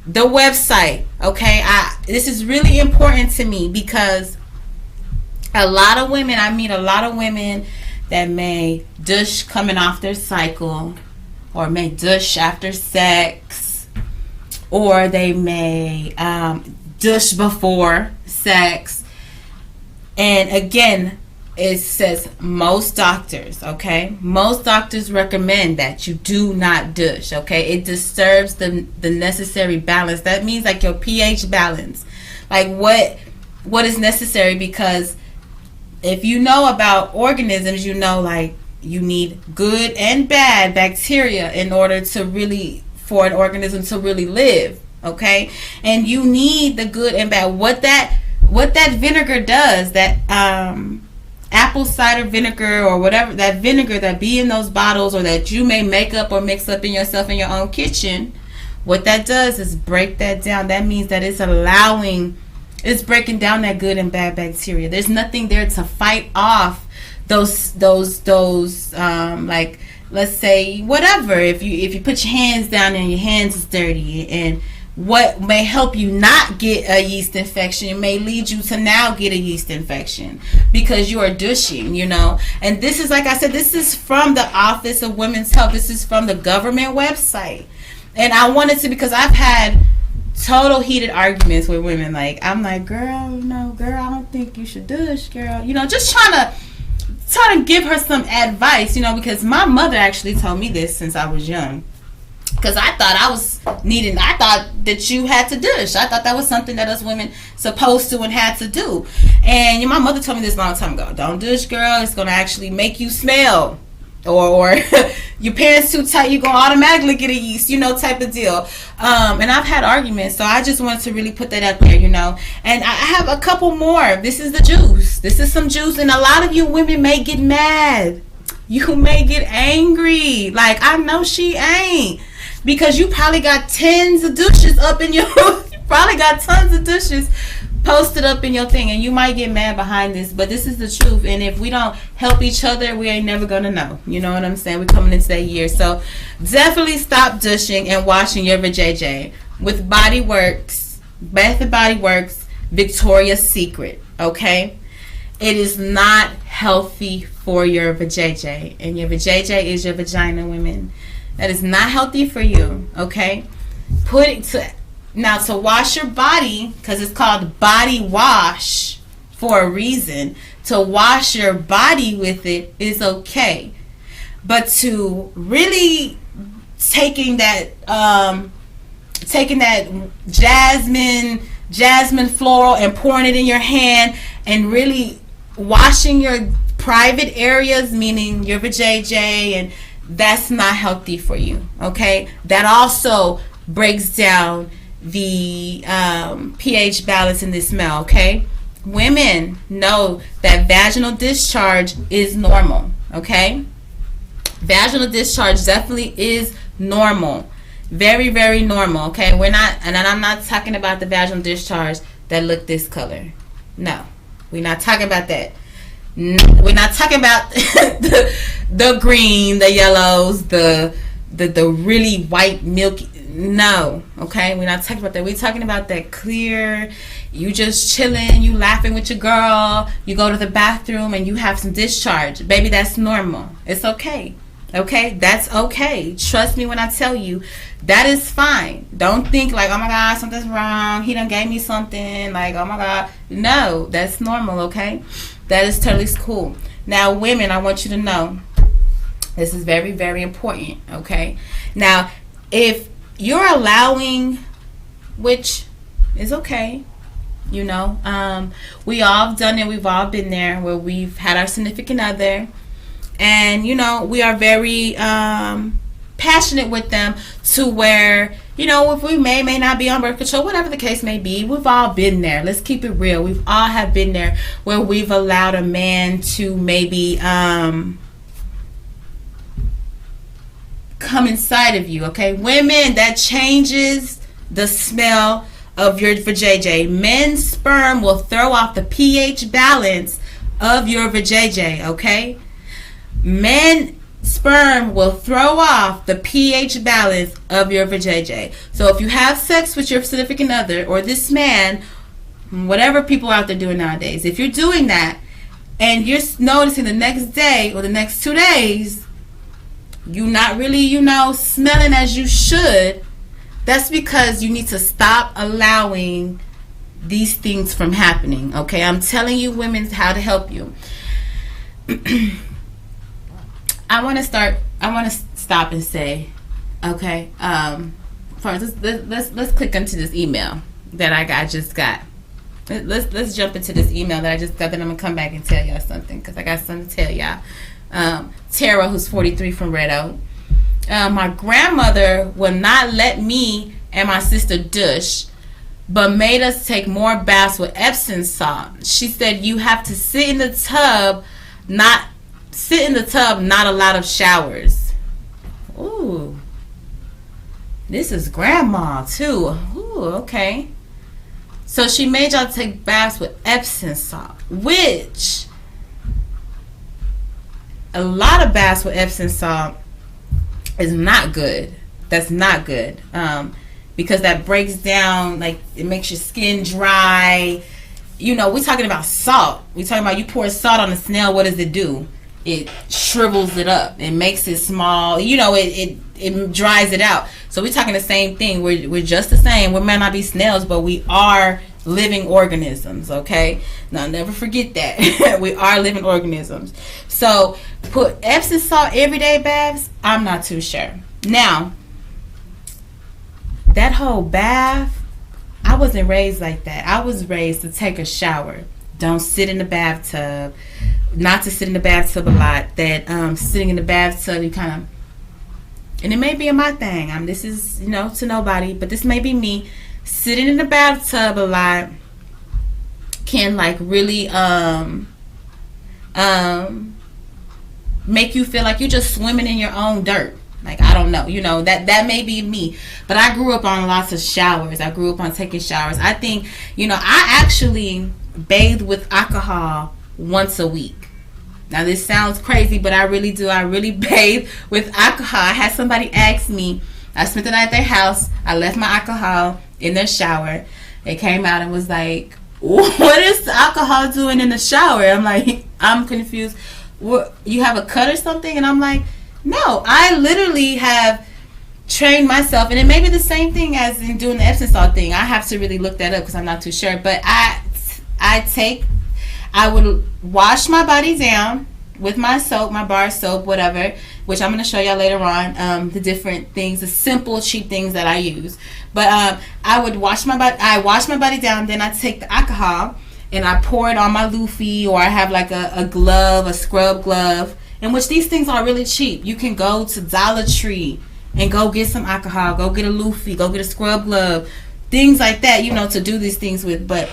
the website, okay? This is really important to me because I meet a lot of women that may douche coming off their cycle, or may douche after sex, or they may douche before sex. And again, it says most doctors, okay? Most doctors recommend that you do not douche, okay? It disturbs the necessary balance. That means like your pH balance. Like what is necessary, because if you know about organisms, like you need good and bad bacteria in order for an organism to really live, okay? And you need the good and bad. What that vinegar does, that apple cider vinegar or whatever, that vinegar that be in those bottles or that you may make up or mix up in yourself in your own kitchen, what that does is break that down. That means that it's breaking down that good and bad bacteria. There's nothing there to fight off those like, let's say, whatever, if you put your hands down and your hands is dirty, and what may help you not get a yeast infection may lead you to now get a yeast infection because you are douching, And this is, like I said, this is from the Office of Women's Health. This is from the government website. And I wanted to, because I've had total heated arguments with women. Like, I'm like, girl, I don't think you should douche, girl. Just trying to give her some advice, because my mother actually told me this since I was young. Because I thought I thought that you had to douche. I thought that was something that us women supposed to and had to do. And my mother told me this a long time ago. Don't douche, girl. It's going to actually make you smell. Or your pants too tight, you're going to automatically get a yeast, type of deal. And I've had arguments, so I just wanted to really put that out there, And I have a couple more. This is the juice. This is some juice. And a lot of you women may get mad. You may get angry. Like, I know she ain't. Because you probably got tons of douches up in your... you probably got tons of douches posted up in your thing, and you might get mad behind this, but this is the truth. And if we don't help each other, we ain't never gonna know. You know what I'm saying? We're coming into that year, so definitely stop douching and washing your vajayjay with Body Works, Bath and Body Works Victoria's Secret. Okay, it is not healthy for your vajayjay, and your vajayjay is your vagina, women. That is not healthy for you. Okay, to wash your body, because it's called body wash for a reason. To wash your body with it is okay. But to really taking that jasmine floral and pouring it in your hand and really washing your private areas, meaning your vajayjay, and that's not healthy for you. Okay, that also breaks down the pH balance in the smell. Okay, women know that vaginal discharge is normal. Okay, vaginal discharge definitely is normal, very, very normal. Okay, we're not, and I'm not talking about the vaginal discharge that look this color. No, we're not talking about that. We're not talking about the green, the yellows, the really white milky. No, okay, we're not talking about that. We're talking about that clear. You just chilling, you laughing with your girl. You go to the bathroom and you have some discharge, baby. That's normal. It's okay. Okay, that's okay. Trust me when I tell you, that is fine. Don't think like, oh my God, something's wrong. He done gave me something. Like, oh my God. No, that's normal. Okay, that is totally cool. Now, women, I want you to know this is very, very important. Okay, now if you're allowing, which is okay, you know, we all have done it. We've all been there where we've had our significant other, and you know, we are very passionate with them to where, you know, if we may not be on birth control, whatever the case may be, we've all been there. Let's keep it real. We've all have been there where we've allowed a man to maybe come inside of you. Okay, women, that changes the smell of your vajayjay. Men's sperm will throw off the pH balance of your vajayjay. Okay, men sperm will throw off the pH balance of your vajayjay. So if you have sex with your significant other or this man, whatever people out there doing nowadays, if you're doing that and you're noticing the next day or the next 2 days you not really, you know, smelling as you should, that's because you need to stop allowing these things from happening. Okay, I'm telling you, women, how to help you. I want to stop and say, okay, first let's click into this email that I just got. Let's jump into this email that I just got. Then I'm gonna come back and tell y'all something, because I got something to tell y'all. Tara, who's 43 from Red Oak. My grandmother would not let me and my sister Douche, but made us take more baths with Epsom salt. She said you have to sit in the tub, not a lot of showers. Ooh, this is grandma too. Ooh, okay. So she made y'all take baths with Epsom salt, which a lot of baths with Epsom salt is not good. That's not good, because that breaks down, like, it makes your skin dry. You know, we're talking about salt. We're talking about you pour salt on a snail. What does it do? It shrivels it up. It makes it small. You know, it dries it out. So we're talking the same thing. We're just the same. We might not be snails, but we are living organisms. Okay, now never forget that. We are living organisms. So put Epsom salt everyday baths, I'm not too sure. Now that whole bath, I wasn't raised like that. I was raised to take a shower. Don't sit in the bathtub. Not to sit in the bathtub a lot. That sitting in the bathtub, you kind of, and it may be my thing. This is, you know, to nobody, but this may be me. Sitting in the bathtub a lot can, like, really make you feel like you're just swimming in your own dirt. Like, I don't know, you know, that may be me, but I grew up on lots of showers. I grew up on taking showers. I think, you know, I actually bathe with alcohol once a week. Now this sounds crazy, but I really do. I really bathe with alcohol. I had somebody ask me, I spent the night at their house, I left my alcohol in their shower. They came out and was like, what is the alcohol doing in the shower? I'm like, I'm confused. What, you have a cut or something? And I'm like, no, I literally have trained myself, and it may be the same thing as in doing the Epsom salt thing. I have to really look that up because I'm not too sure. But I I would wash my body down with my soap, my bar soap, whatever, which I'm going to show y'all later on, the different things, the simple, cheap things that I use. But I would wash my body. I wash my body down. Then I take the alcohol and I pour it on my loofah, or I have like a glove, a scrub glove, in which these things are really cheap. You can go to Dollar Tree and go get some alcohol, go get a loofah, go get a scrub glove, things like that, you know, to do these things with. But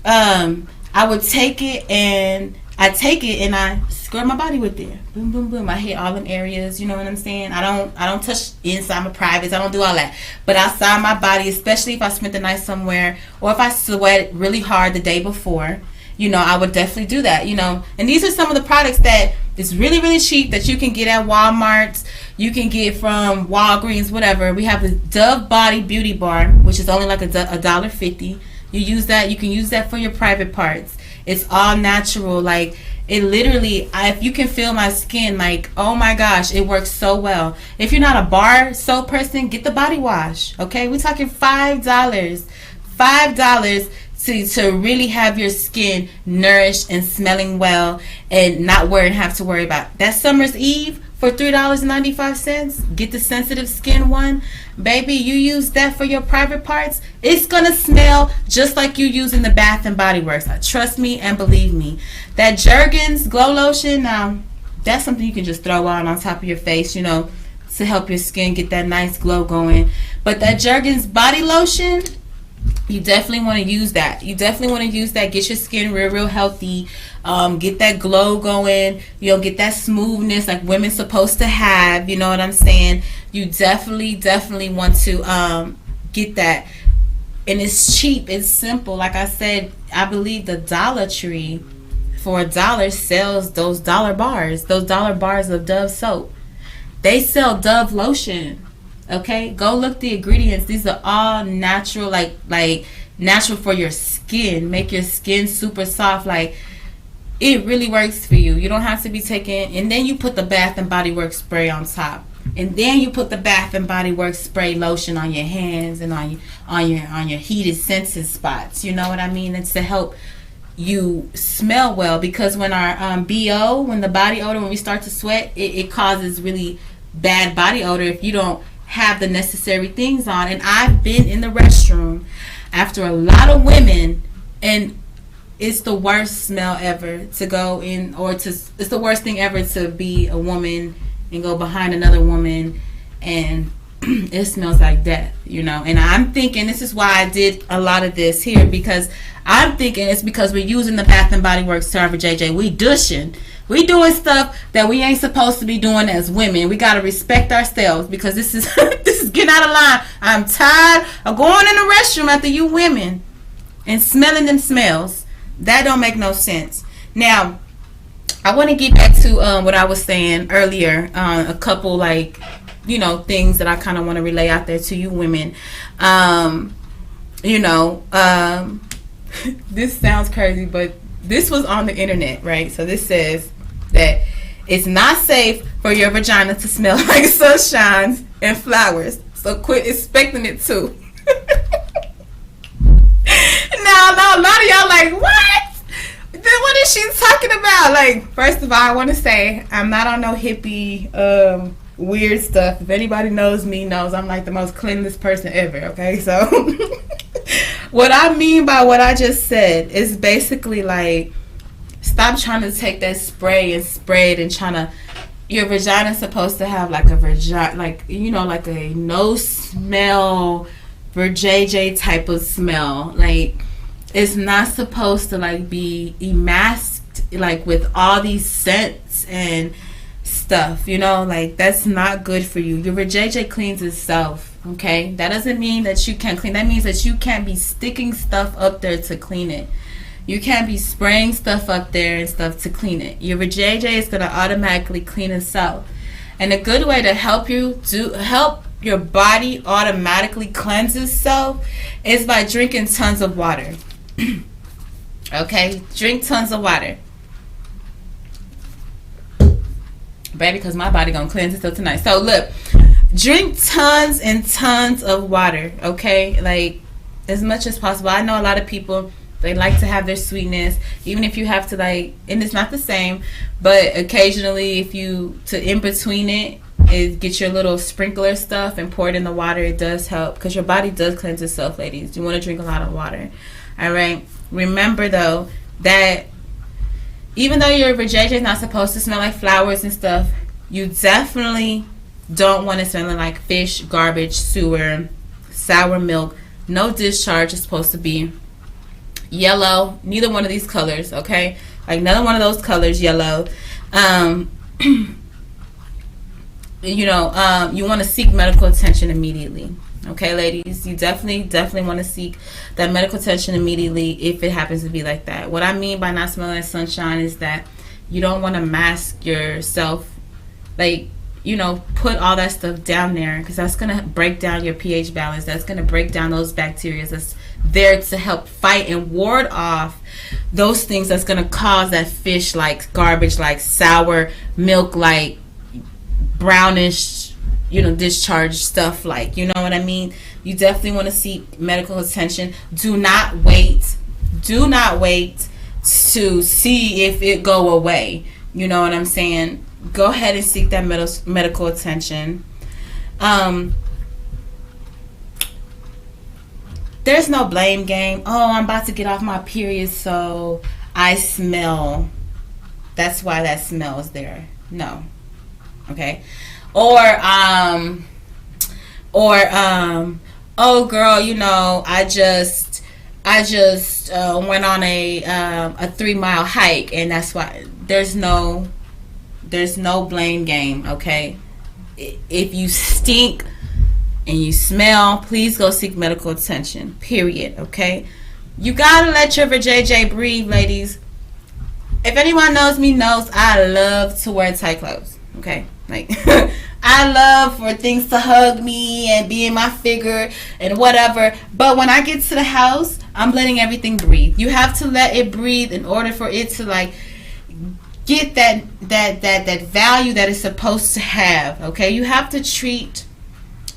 I would take it and I scrub my body with it. Boom, boom, boom. I hit all them areas, you know what I'm saying? I don't touch inside my privates. I don't do all that. But outside my body, especially if I spent the night somewhere, or if I sweat really hard the day before, you know, I would definitely do that, you know. And these are some of the products that is really, really cheap that you can get at Walmart. You can get from Walgreens, whatever. We have the Dove Body Beauty Bar, which is only like $1.50. You use that. You can use that for your private parts. It's all natural. Like, it literally, if you can feel my skin, like, oh my gosh, it works so well. If you're not a bar soap person, get the body wash. Okay, we're talking $5. $5 to really have your skin nourished and smelling well, and not have to worry about that. Summer's Eve for $3.95. Get the sensitive skin one, baby. You use that for your private parts, it's gonna smell just like you use in the Bath and Body Works. Trust me and believe me. That Jergens Glow Lotion, now that's something you can just throw on top of your face, you know, to help your skin get that nice glow going. But that Jergens body lotion, you definitely want to use that. You definitely want to use that. Get your skin real healthy. Get that glow going. You know, get that smoothness like women's supposed to have. You know what I'm saying? You definitely want to get that. And it's cheap. It's simple. Like I said, I believe the Dollar Tree for $1 sells those dollar bars of Dove soap. They sell Dove lotion. Okay, go look the ingredients. These are all natural, like natural for your skin. Make your skin super soft. Like, it really works for you. You don't have to be taking. And then you put the Bath and Body Works spray on top, and then you put the Bath and Body Works spray lotion on your hands and on your heated sensitive spots. You know what I mean? It's to help you smell well, because when our BO, when the body odor, when we start to sweat, it causes really bad body odor if you don't have the necessary things on. And I've been in the restroom after a lot of women, and it's the worst smell ever to go in, it's the worst thing ever to be a woman and go behind another woman, and it smells like death, you know. And I'm thinking this is why I did a lot of this here, because I'm thinking it's because we're using the Bath and Body Works server JJ. We douching. We doing stuff that we ain't supposed to be doing as women. We gotta respect ourselves, because this is this is getting out of line. I'm tired of going in the restroom after you women and smelling them smells. That don't make no sense. Now, I want to get back to what I was saying earlier. A couple, like, you know, things that I kind of want to relay out there to you women. You know, this sounds crazy, but this was on the internet, right? So this says that it's not safe for your vagina to smell like sunshine and flowers. So quit expecting it to. Now, a lot of y'all like, what? Then what is she talking about? Like, first of all, I want to say I'm not on no hippie weird stuff. If anybody knows me, knows I'm like the most cleanest person ever. Okay, so what I mean by what I just said is basically like, stop trying to take that spray and spray it and trying to. Your vagina's supposed to have like a vagina, like, you know, like a no smell JJ type of smell. Like, it's not supposed to like be masked like with all these scents and stuff, you know. Like, that's not good for you. Your JJ cleans itself, okay? That doesn't mean that you can't clean. That means that you can't be sticking stuff up there to clean it. You can't be spraying stuff up there and stuff to clean it. Your JJ is going to automatically clean itself. And a good way to help your body automatically cleanse itself is by drinking tons of water. Okay? Drink tons of water. Baby, because my body going to cleanse itself tonight. So, look. Drink tons and tons of water, okay? Like, as much as possible. I know a lot of people, They like to have their sweetness, even if you have to like, and it's not the same, but occasionally if you, to in between it, is get your little sprinkler stuff and pour it in the water. It does help because your body does cleanse itself, ladies. You want to drink a lot of water. All right. Remember though that even though your vajayjay is not supposed to smell like flowers and stuff, you definitely don't want it smelling like fish, garbage, sewer, sour milk. No discharge is supposed to be yellow. Neither one of these colors, okay? Like none one of those colors, yellow. You want to seek medical attention immediately. Okay, ladies, you definitely want to seek that medical attention immediately if it happens to be like that. What I mean by not smelling like sunshine is that you don't want to mask yourself, like, put all that stuff down there, because that's going to break down your pH balance. That's going to break down those bacteria that's there to help fight and ward off those things that's going to cause that fish like garbage, like sour milk, like brownish, discharge stuff, like, you know what I mean? You definitely want to seek medical attention. Do not wait to see if it go away. You know what I'm saying? Go ahead and seek that medical attention. There's no blame game. Oh, I'm about to get off my period, so I smell. That's why that smell is there. No. Okay. Or oh girl, I just went on a 3-mile hike, and that's why there's no blame game. Okay, if you stink and you smell, please go seek medical attention, period. Okay, you gotta let your vajayjay breathe, ladies. If anyone knows me knows I love to wear tight clothes. Okay, like I love for things to hug me and be in my figure and whatever. But when I get to the house, I'm letting everything breathe. You have to let it breathe in order for it to like get that value that it's supposed to have. Okay, you have to treat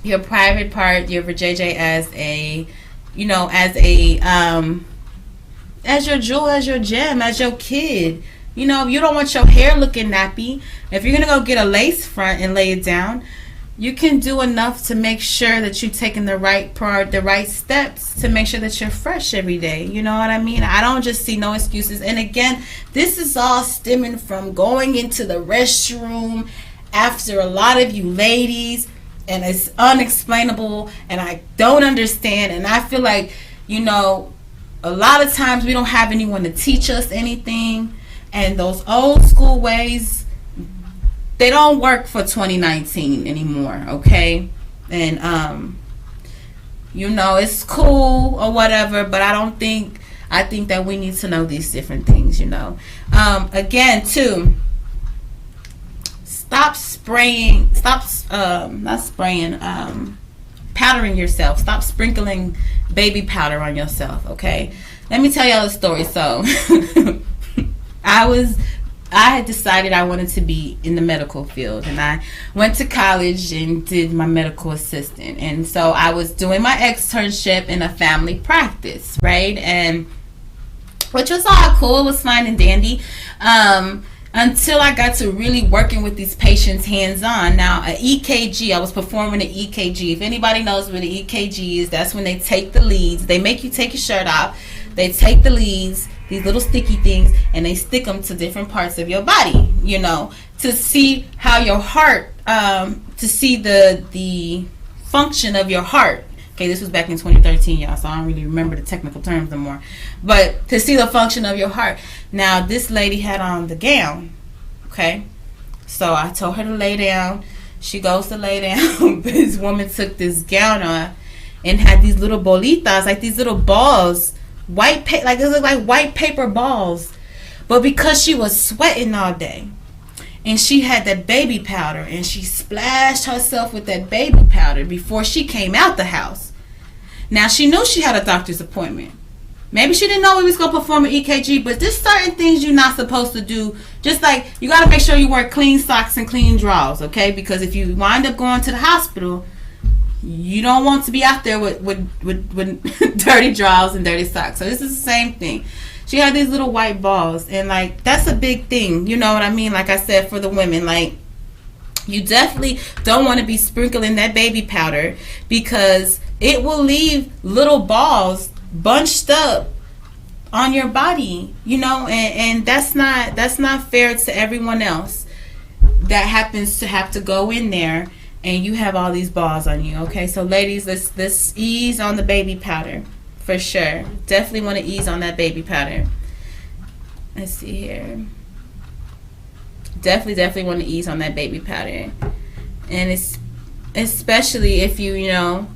your private part, your vajayjay, as as your jewel, as your gem, as your kid. You don't want your hair looking nappy. If you're going to go get a lace front and lay it down, you can do enough to make sure that you're taking the right steps to make sure that you're fresh every day. You know what I mean? I don't just see no excuses. And again, this is all stemming from going into the restroom after a lot of you ladies, and it's unexplainable, and I don't understand. And I feel like, a lot of times we don't have anyone to teach us anything. And those old school ways, they don't work for 2019 anymore, okay? And, it's cool or whatever, but I think that we need to know these different things, Again, too, powdering yourself. Stop sprinkling baby powder on yourself, okay? Let me tell y'all a story. So, I had decided I wanted to be in the medical field, and I went to college and did my medical assistant. And so I was doing my externship in a family practice, right? And which was all cool, it was fine and dandy. Until I got to really working with these patients hands-on. Now, an EKG, I was performing an EKG. If anybody knows what an EKG is, that's when they take the leads. They make you take your shirt off. They take the leads, these little sticky things, and they stick them to different parts of your body, to see how your heart, to see the function of your heart. Okay, this was back in 2013, y'all, so I don't really remember the technical terms no more. But to see the function of your heart. Now, this lady had on the gown, okay? So I told her to lay down. She goes to lay down. This woman took this gown on and had these little bolitas, like these little balls, like it looked like white paper balls. But because she was sweating all day, and she had that baby powder, and she splashed herself with that baby powder before she came out the house. Now, she knew she had a doctor's appointment. Maybe she didn't know we was going to perform an EKG, but there's certain things you're not supposed to do. Just like, you got to make sure you wear clean socks and clean drawers, okay? Because if you wind up going to the hospital, You don't want to be out there with dirty drawers and dirty socks. So this is the same thing. She had these little white balls, and like that's a big thing. You know what I mean? Like I said, for the women, like you definitely don't want to be sprinkling that baby powder because it will leave little balls bunched up on your body, you know, and that's not fair to everyone else that happens to have to go in there and you have all these balls on you. Okay, so ladies, let's ease on the baby powder for sure. Definitely want to ease on that baby powder. Let's see here. Definitely want to ease on that baby powder, and it's especially if you know,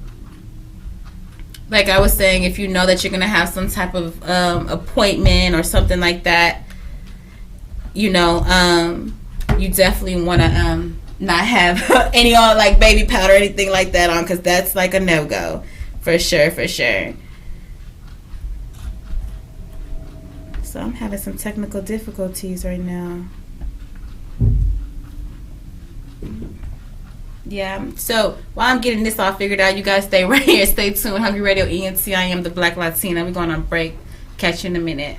like I was saying, if you know that you're gonna have some type of appointment or something like that, you know, you definitely want to not have any on like baby powder or anything like that on, because that's like a no-go for sure. So I'm having some technical difficulties right now. Yeah, so while I'm getting this all figured out, you guys stay right here, stay tuned. Hungry Radio ENT. I am the Black Latina. We're going on break. Catch you in a minute.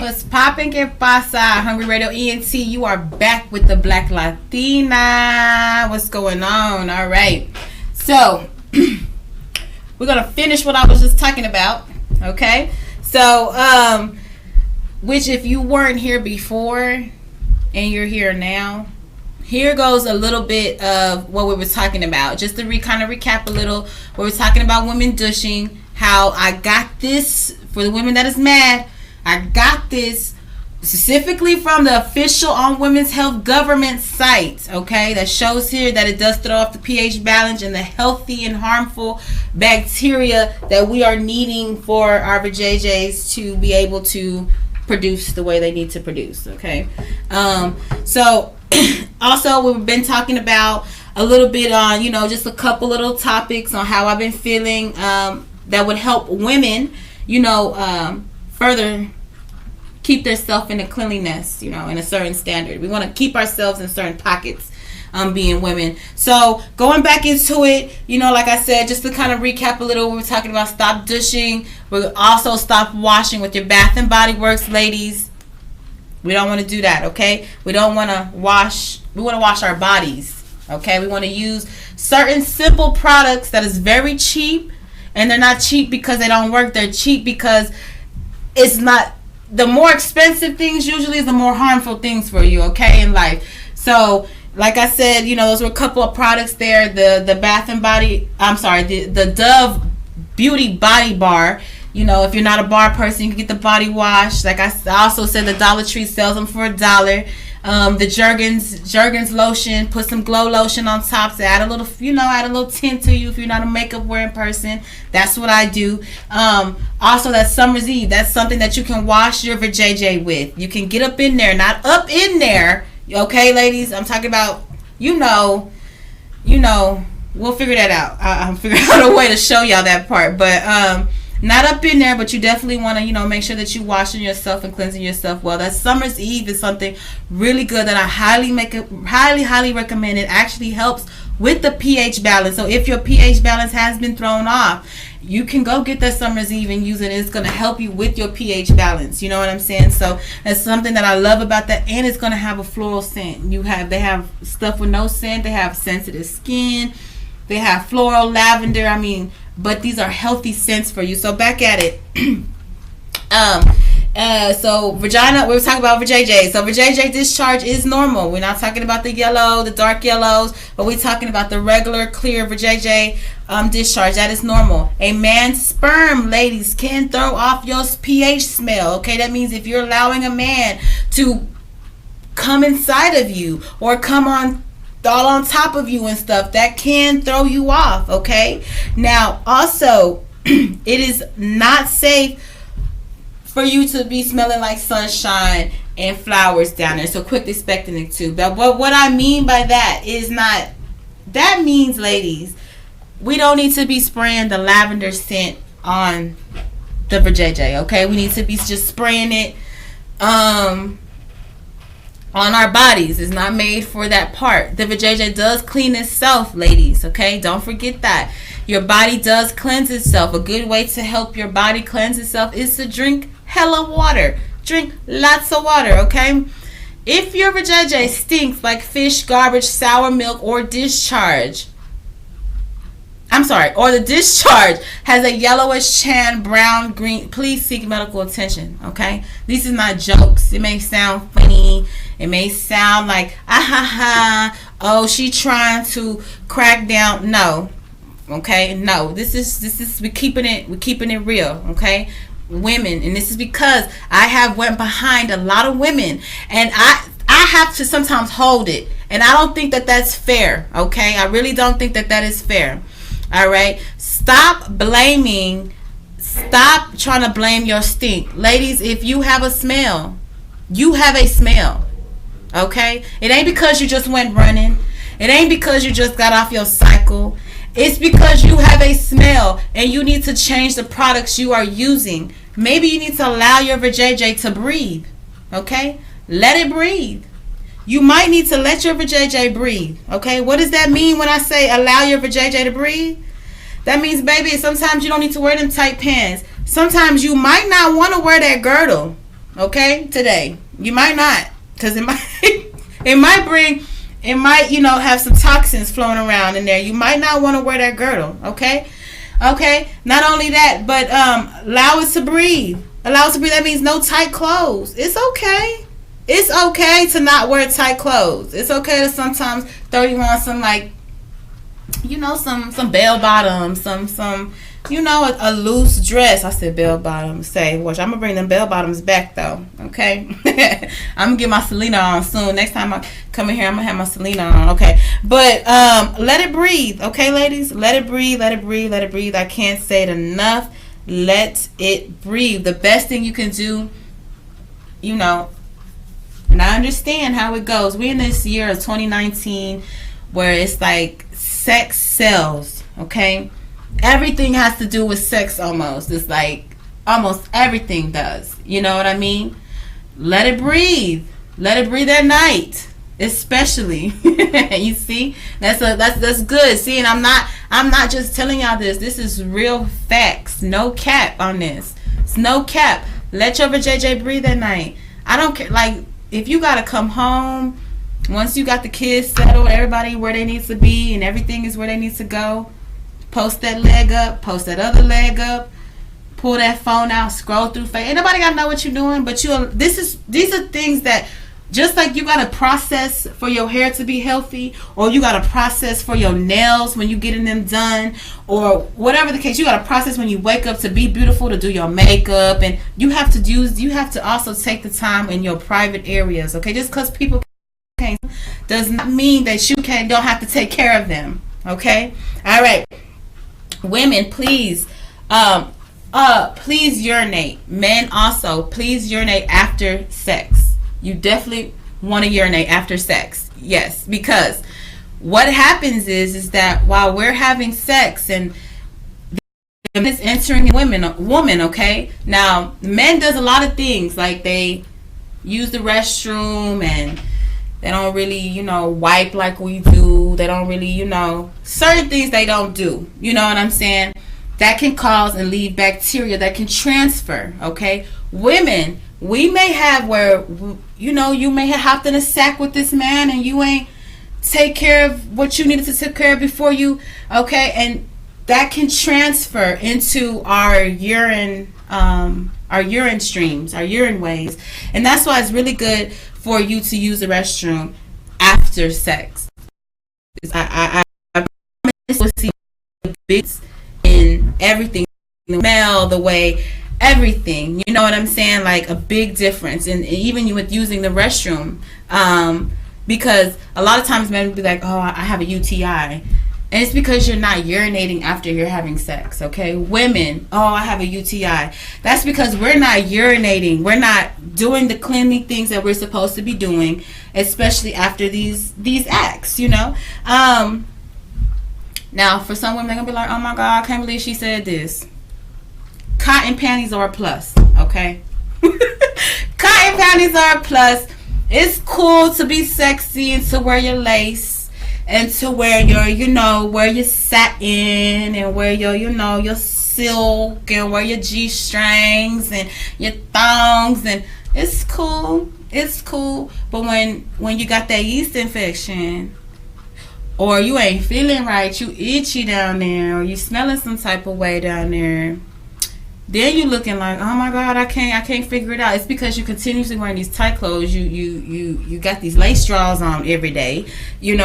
What's poppin', que pasa? Hungry Radio ENT, you are back with the Black Latina. What's going on? All right. So, we're going to finish what I was just talking about. Okay? So, which if you weren't here before and you're here now, here goes a little bit of what we were talking about. Just to kind of recap a little, we were talking about women douching, how I got this, for the women that is mad, I got this specifically from the official On Women's Health government site, okay, that shows here that it does throw off the pH balance and the healthy and harmful bacteria that we are needing for our vajayjays to be able to produce the way they need to produce, okay. So also we've been talking about a little bit on, you know, just a couple little topics on how I've been feeling that would help women, you know, further keep themselves in a cleanliness, you know, in a certain standard. We want to keep ourselves in certain pockets, being women. So going back into it, you know, like I said, just to kind of recap a little, we were talking about stop douching. We'll also stop washing with your Bath and Body Works, ladies. We don't want to do that, okay? We don't want to wash. We want to wash our bodies, okay? We want to use certain simple products that is very cheap, and they're not cheap because they don't work. They're cheap because it's not, the more expensive things usually is the more harmful things for you, okay, in life. So like I said, you know, those were a couple of products there. The Bath and Body, I'm sorry, the Dove Beauty Body Bar. You know, if you're not a bar person, you can get the body wash. Like I also said, the Dollar Tree sells them for $1. The Jergens lotion, put some glow lotion on top to add a little, you know, add a little tint to you if you're not a makeup wearing person. That's what I do. Also, that Summer's Eve, that's something that you can wash your vajayjay with. You can get up in there, not up in there. Okay, ladies, I'm talking about, you know, we'll figure that out. I'll figure out a way to show y'all that part, but not up in there, but you definitely want to, you know, make sure that you washing yourself and cleansing yourself well. That Summer's Eve is something really good that I highly recommend. It actually helps with the pH balance. So if your pH balance has been thrown off, you can go get that Summer's Eve and use it. It's going to help you with your pH balance. You know what I'm saying? So that's something that I love about that, and it's going to have a floral scent. They have stuff with no scent. They have sensitive skin. They have floral, lavender. I mean, but these are healthy scents for you. So back at it. So vagina, we were talking about vajayjay. So vajayjay discharge is normal. We're not talking about the yellow, the dark yellows, but we're talking about the regular clear vajayjay discharge. That is normal. A man's sperm, ladies, can throw off your pH smell. Okay, that means if you're allowing a man to come inside of you or come on all on top of you and stuff, that can throw you off, okay? Now, also, it is not safe for you to be smelling like sunshine and flowers down there. So quit expecting it to. But what I mean by that is not, that means, ladies, we don't need to be spraying the lavender scent on the vajayjay, okay? We need to be just spraying it on our bodies. It's not made for that part. The vajayjay does clean itself, ladies, okay? Don't forget that. Your body does cleanse itself. A good way to help your body cleanse itself is to drink hella water. Drink lots of water, okay? If your vajayjay stinks like fish, garbage, sour milk, or discharge, or the discharge has a yellowish tan, brown, green, please seek medical attention, okay? These are not jokes. It may sound funny. It may sound like, oh, she trying to crack down. No, okay? No, this is we're keeping it real, okay? Women, and this is because I have went behind a lot of women, and I have to sometimes hold it, and I don't think that that's fair, okay? I really don't think that that is fair. All right, stop trying to blame your stink. Ladies, if you have a smell, you have a smell, okay? It ain't because you just went running. It ain't because you just got off your cycle. It's because you have a smell and you need to change the products you are using. Maybe you need to allow your vajayjay to breathe, okay? Let it breathe. You might need to let your vajayjay breathe, okay? What does that mean when I say allow your vajayjay to breathe? That means, baby, sometimes you don't need to wear them tight pants. Sometimes you might not want to wear that girdle, okay, today. You might not, because it might it might, have some toxins flowing around in there. You might not want to wear that girdle, okay? Okay? Not only that, but allow it to breathe. Allow it to breathe. That means no tight clothes. It's okay. It's okay to not wear tight clothes. It's okay to sometimes throw you on some, like, some bell bottoms, some a loose dress. I said bell bottoms. Watch, I'm gonna bring them bell bottoms back though. Okay, I'm gonna get my Selena on soon. Next time I come in here, I'm gonna have my Selena on. Okay, but let it breathe. Okay, ladies, let it breathe. Let it breathe. Let it breathe. I can't say it enough. Let it breathe. The best thing you can do, and I understand how it goes. We're in this year of 2019 where it's like sex sells. Okay. Everything has to do with sex almost. It's like almost everything does. You know what I mean? Let it breathe. Let it breathe at night. Especially. You see? That's good. See, and I'm not just telling y'all this. This is real facts. No cap on this. It's no cap. Let your JJ breathe at night. I don't care. Like, if you gotta come home, once you got the kids settled, everybody where they need to be and everything is where they need to go, post that leg up, post that other leg up, pull that phone out, scroll through Facebook. Ain't nobody gotta know what you're doing, but these are things that, just like you gotta process for your hair to be healthy, or you gotta process for your nails when you getting them done, or whatever the case, you gotta process when you wake up to be beautiful, to do your makeup, and you have to also take the time in your private areas. Okay, just because people can't does not mean that you don't have to take care of them. Okay, all right. Women, please urinate. Men also, please urinate after sex. You definitely want to urinate after sex. Yes, because what happens is that while we're having sex and it's entering woman, okay? Now, men does a lot of things, like they use the restroom and they don't really, wipe like we do. They don't really, certain things they don't do. You know what I'm saying? That can cause and leave bacteria that can transfer, okay? Women, we may have where, you may have hopped in a sack with this man and you ain't take care of what you needed to take care of before you, okay? And that can transfer into our urine streams, our urine ways. And that's why it's really good for you to use the restroom after sex. I will see bits in everything, the smell, the way, everything. You know what I'm saying? Like a big difference, and even with using the restroom, because a lot of times men will be like, "Oh, I have a UTI." And it's because you're not urinating after you're having sex, okay? Women, oh, I have a UTI. That's because we're not urinating. We're not doing the cleanly things that we're supposed to be doing, especially after these acts, Now, for some women, they're going to be like, oh, my God, I can't believe she said this. Cotton panties are a plus, okay? Cotton panties are a plus. It's cool to be sexy and to wear your lace. And to wear wear your satin and wear your silk and wear your G-strings and your thongs, and it's cool. It's cool. But when you got that yeast infection, or you ain't feeling right, you itchy down there, or you smelling some type of way down there, then you looking like, oh my God, I can't figure it out. It's because you continuously wearing these tight clothes. You got these lace straws on every day. You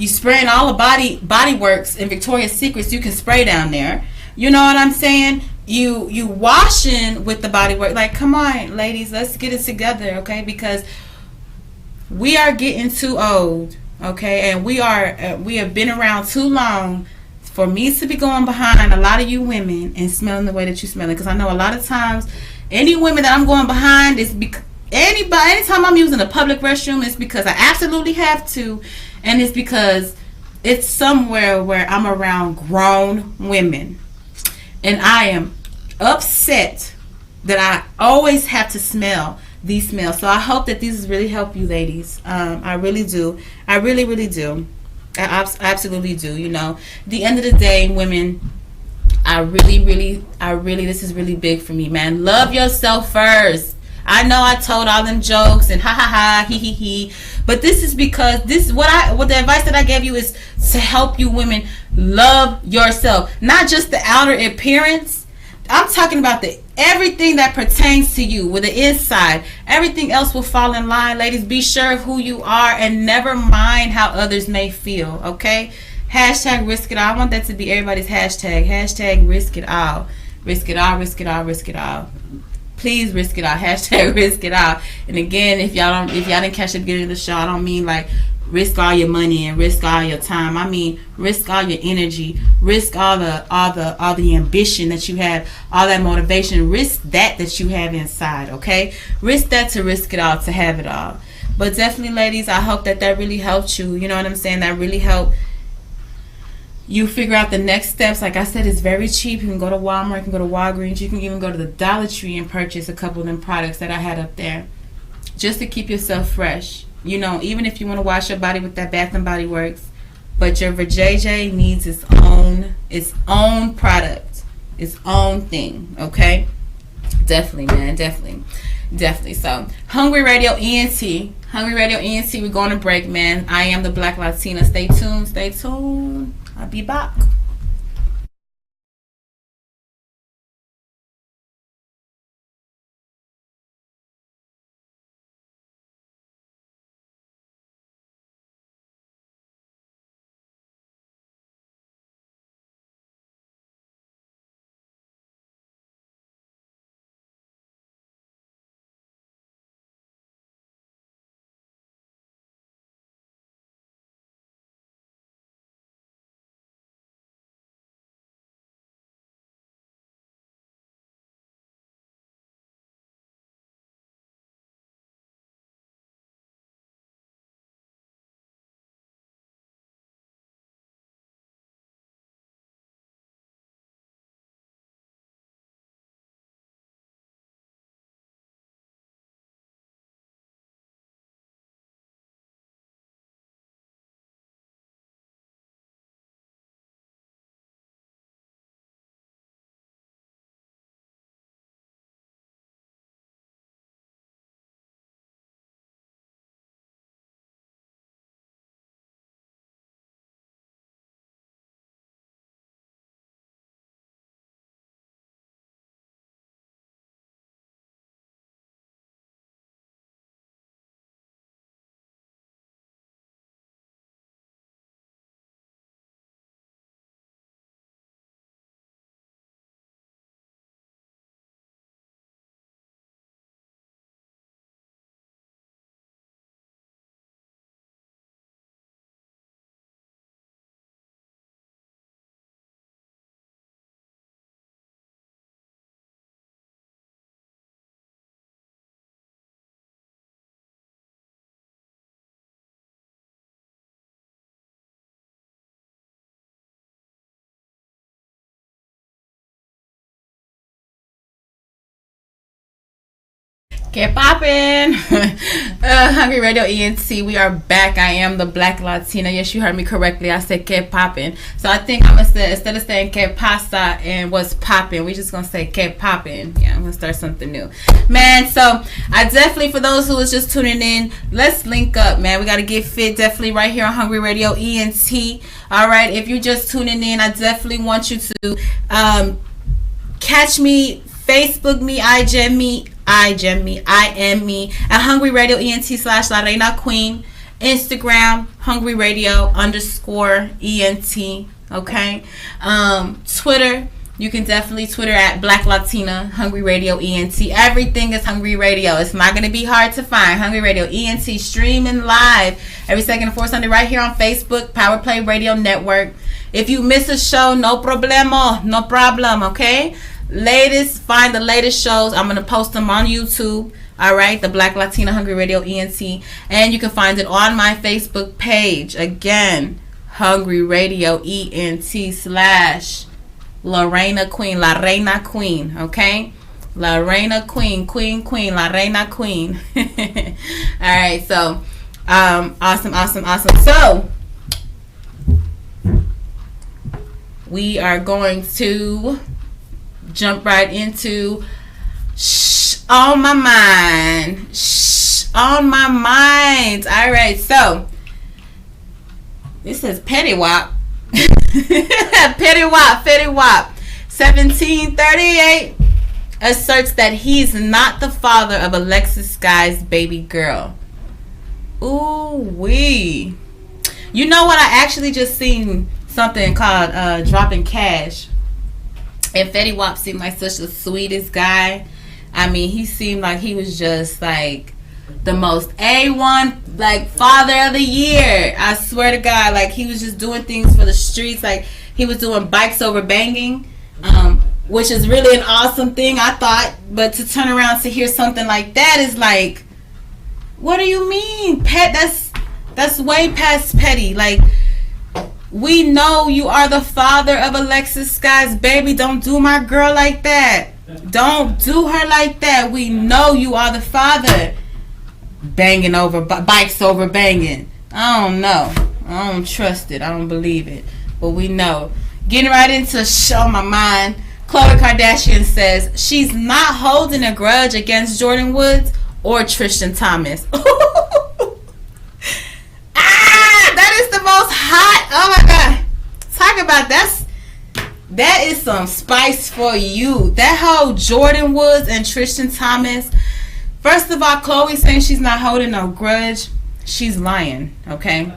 spraying all the body works and Victoria's Secrets you can spray down there. You know what I'm saying? You washing with the body work. Like, come on, ladies, let's get it together, okay? Because we are getting too old, okay? And we have been around too long for me to be going behind a lot of you women and smelling the way that you smelling. Because I know a lot of times, any women that I'm going behind is because anytime I'm using a public restroom, it's because I absolutely have to, and it's because it's somewhere where I'm around grown women, and I am upset that I always have to smell these smells. So I hope that these really help you, ladies. I really do. I really, really do. I absolutely do. At the end of the day, women, I really, this is really big for me, man. Love yourself first. I know I told all them jokes and ha ha ha, he he he. But this is because this what the advice that I gave you is to help you women love yourself. Not just the outer appearance. I'm talking about the everything that pertains to you with the inside. Everything else will fall in line. Ladies, be sure of who you are and never mind how others may feel. Okay? Hashtag risk it all. I want that to be everybody's hashtag. Hashtag risk it all. Risk it all, risk it all, risk it all. Please risk it all. Hashtag risk it all. And again, if y'all didn't catch the beginning of the show, I don't mean like risk all your money and risk all your time. I mean risk all your energy, risk all the ambition that you have, all that motivation. Risk that you have inside. Okay, risk that to risk it all, to have it all. But definitely, ladies, I hope that really helped you. You know what I'm saying? That really helped you figure out the next steps. Like I said, it's very cheap. You can go to Walmart, you can go to Walgreens, you can even go to the Dollar Tree and purchase a couple of them products that I had up there, just to keep yourself fresh. You know, even if you want to wash your body with that Bath and Body Works, but your vajayjay needs its own product, its own thing. Okay, definitely, man, definitely. So, Hungry Radio ENT, we're going to break, man. I am the Black Latina. Stay tuned. I'll be back. Get poppin'. Hungry Radio ENT, we are back. I am the Black Latina. Yes, you heard me correctly. I said get poppin'. So I think I'm going to say, instead of saying que pasa and what's poppin', we're just going to say get poppin'. Yeah, I'm going to start something new. Man, so I definitely, for those who was just tuning in, let's link up, man. We got to get fit definitely right here on Hungry Radio ENT. All right, if you're just tuning in, I definitely want you to catch me, Facebook me, IM me at Hungry Radio ENT / La Reina Queen. Instagram Hungry Radio _ENT. Okay. Twitter, you can definitely Twitter at Black Latina Hungry Radio ENT. Everything is Hungry Radio. It's not going to be hard to find. Hungry Radio ENT, streaming live every second and fourth Sunday right here on Facebook, Power Play Radio Network. If you miss a show, no problemo, no problem. Okay. Ladies, find the latest shows. I'm going to post them on YouTube. All right, the Black Latina Hungry Radio ENT. And you can find it on my Facebook page. Again, Hungry Radio ENT / La Reina Queen. La Reina Queen. Okay? La Reina Queen. Queen. La Reina Queen. All right, so awesome. So we are going to jump right into On my mind. On my mind. All right, so this says Petty Wop. Petty Wop. 1738 asserts that he's not the father of Alexis Sky's baby girl. Ooh wee. You know what? I actually just seen something called Dropping Cash. And Fetty Wap seemed like such the sweetest guy. I mean, he seemed like he was just like the most A1, like father of the year. I swear to God, like he was just doing things for the streets. Like he was doing bikes over banging, which is really an awesome thing, I thought. But to turn around to hear something like that is like, what do you mean, pet? That's way past petty. Like, we know you are the father of Alexis Sky's baby. Don't do my girl like that. Don't do her like that. We know you are the father. Banging over bikes over banging. I don't know. I don't trust it. I don't believe it. But we know. Getting right into show my mind. Khloe Kardashian says she's not holding a grudge against Jordan Woods or Tristan Thompson. That is the most hot. Oh my God. Talk about that is some spice for you. That whole Jordan Woods and Tristan Thompson. First of all, Khloe saying she's not holding no grudge. She's lying, okay?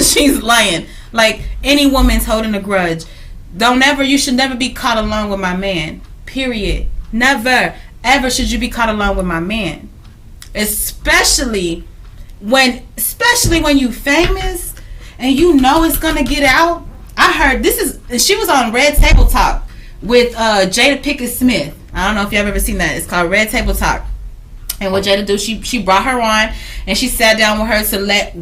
She's lying. Like, any woman's holding a grudge. You should never be caught alone with my man. Period. Never, ever should you be caught alone with my man. Especially when you famous and you know it's gonna get out. I heard she was on Red Table Talk with Jada Pinkett Smith. I don't know if y'all ever seen that. It's called Red Table Talk. And what Jada do, she brought her on and she sat down with her to let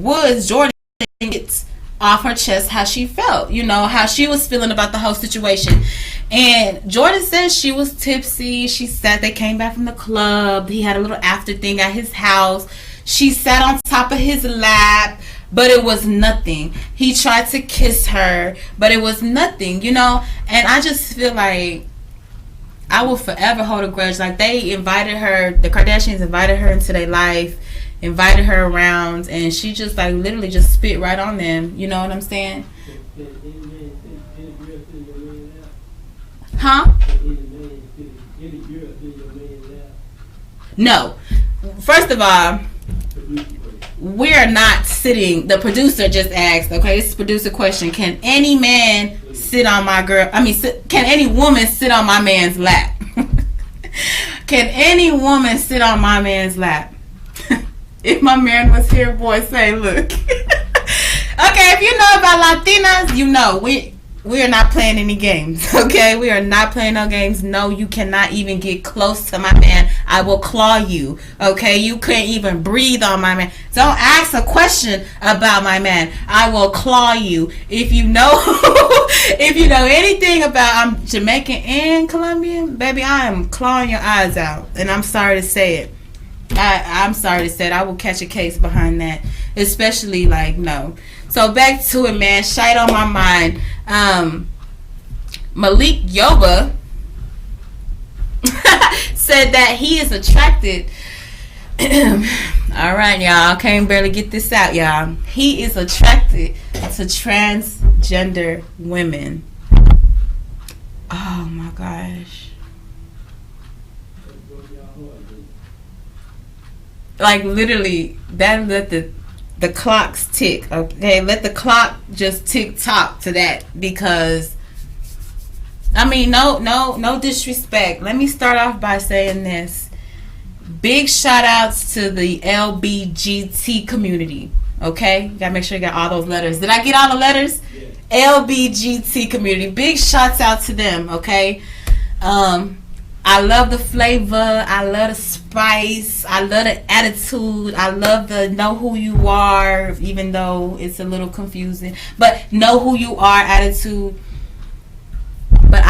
Jordan get off her chest how she felt, how she was feeling about the whole situation. And Jordan said she was tipsy. She said they came back from the club. He had a little after thing at his house. She sat on top of his lap, but it was nothing. He tried to kiss her, but it was nothing, And I just feel like I will forever hold a grudge. Like, they invited her, the Kardashians invited her into their life, invited her around, and she just like literally just spit right on them. You know what I'm saying? Huh? No. First of all, we are not sitting. The producer just asked. Okay, this is producer question. Can any man sit on my girl? Can any woman sit on my man's lap? Can any woman sit on my man's lap? If my man was here, boy, say look. Okay, if you know about Latinas, you know we are not playing any games. Okay, we are not playing no games. No, you cannot even get close to my man. I will claw you. Okay, you can't even breathe on my man. Don't ask a question about my man. I will claw you. If you know if you know anything about, I'm Jamaican and Colombian, baby, I am clawing your eyes out. And I'm sorry to say it. I'm sorry to say it. I will catch a case behind that. Especially no. So back to it, man. Shite on my mind. Malik Yoba said that he is attracted. All right, y'all. I can't barely get this out, y'all. He is attracted to transgender women. Oh my gosh. Like, literally, that let the clocks tick. Okay, let the clock just tick tock to that, because no disrespect. Let me start off by saying this. Big shout outs to the LBGT community. Okay, you gotta make sure you got all those letters. Did I get all the letters? Yeah. LBGT community. Big shouts out to them. Okay. I love the flavor. I love the spice. I love the attitude. I love the know who you are, even though it's a little confusing. But know who you are attitude. But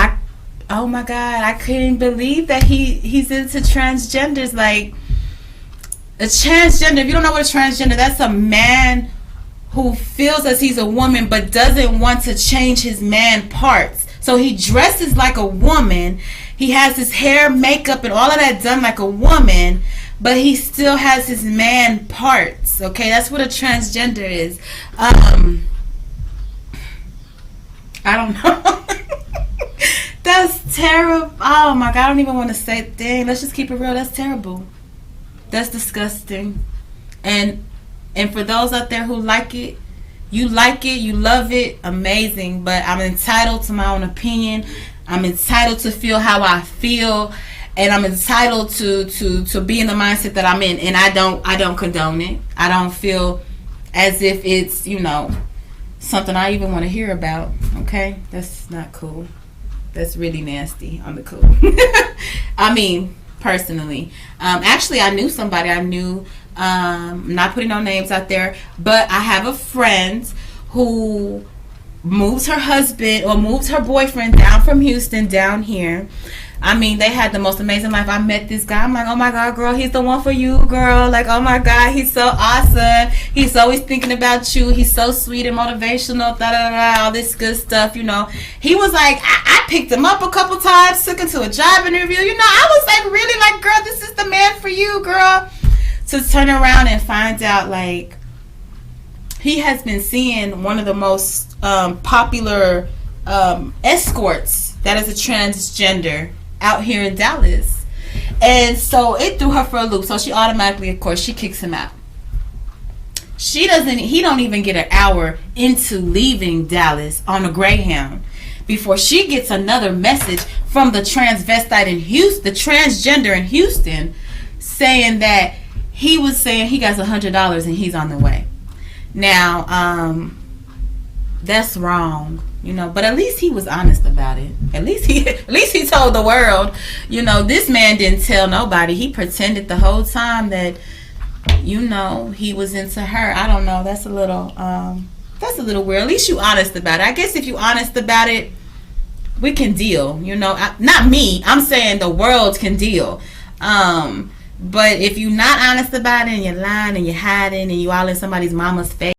oh my God, I couldn't believe that he's into transgenders. Like, a transgender, if you don't know what a transgender, that's a man who feels as he's a woman but doesn't want to change his man parts. So he dresses like a woman. He has his hair, makeup, and all of that done like a woman, but he still has his man parts. Okay, that's what a transgender is. I don't know. That's terrible. Oh my God, I don't even want to say. Dang, let's just keep it real. That's terrible. That's disgusting. And for those out there who like it, you love it, amazing. But I'm entitled to my own opinion. I'm entitled to feel how I feel, and I'm entitled to be in the mindset that I'm in. And I don't condone it. I don't feel as if it's, you know, something I even want to hear about. Okay, that's not cool. That's really nasty on the cool. I mean, personally, actually, I knew somebody. I'm not putting no names out there, but I have a friend who moved her husband or moved her boyfriend down from Houston down here. I mean, they had the most amazing life. I met this guy. I'm like, oh my God, girl, he's the one for you, girl. Like, oh my God, he's so awesome. He's always thinking about you. He's so sweet and motivational, all this good stuff, you know. He was like, I picked him up a couple times, took him to a job interview. You know, I was like, really, like, girl, this is the man for you, girl. To turn around and find out, like, he has been seeing one of the most popular escorts that is a transgender out here in Dallas. And so it threw her for a loop. So she automatically, of course, she kicks him out. He don't even get an hour into leaving Dallas on a Greyhound before she gets another message from the transvestite in Houston, the transgender in Houston, saying that he was saying he got $100 and he's on the way. Now, that's wrong, you know, but at least he was honest about it. At least he told the world, you know, this man didn't tell nobody. He pretended the whole time that, you know, he was into her. I don't know. That's a little weird. At least you honest about it. I guess if you honest about it, we can deal, you know. Not me. I'm saying the world can deal. But if you're not honest about it and you're lying and you're hiding and you all in somebody's mama's face,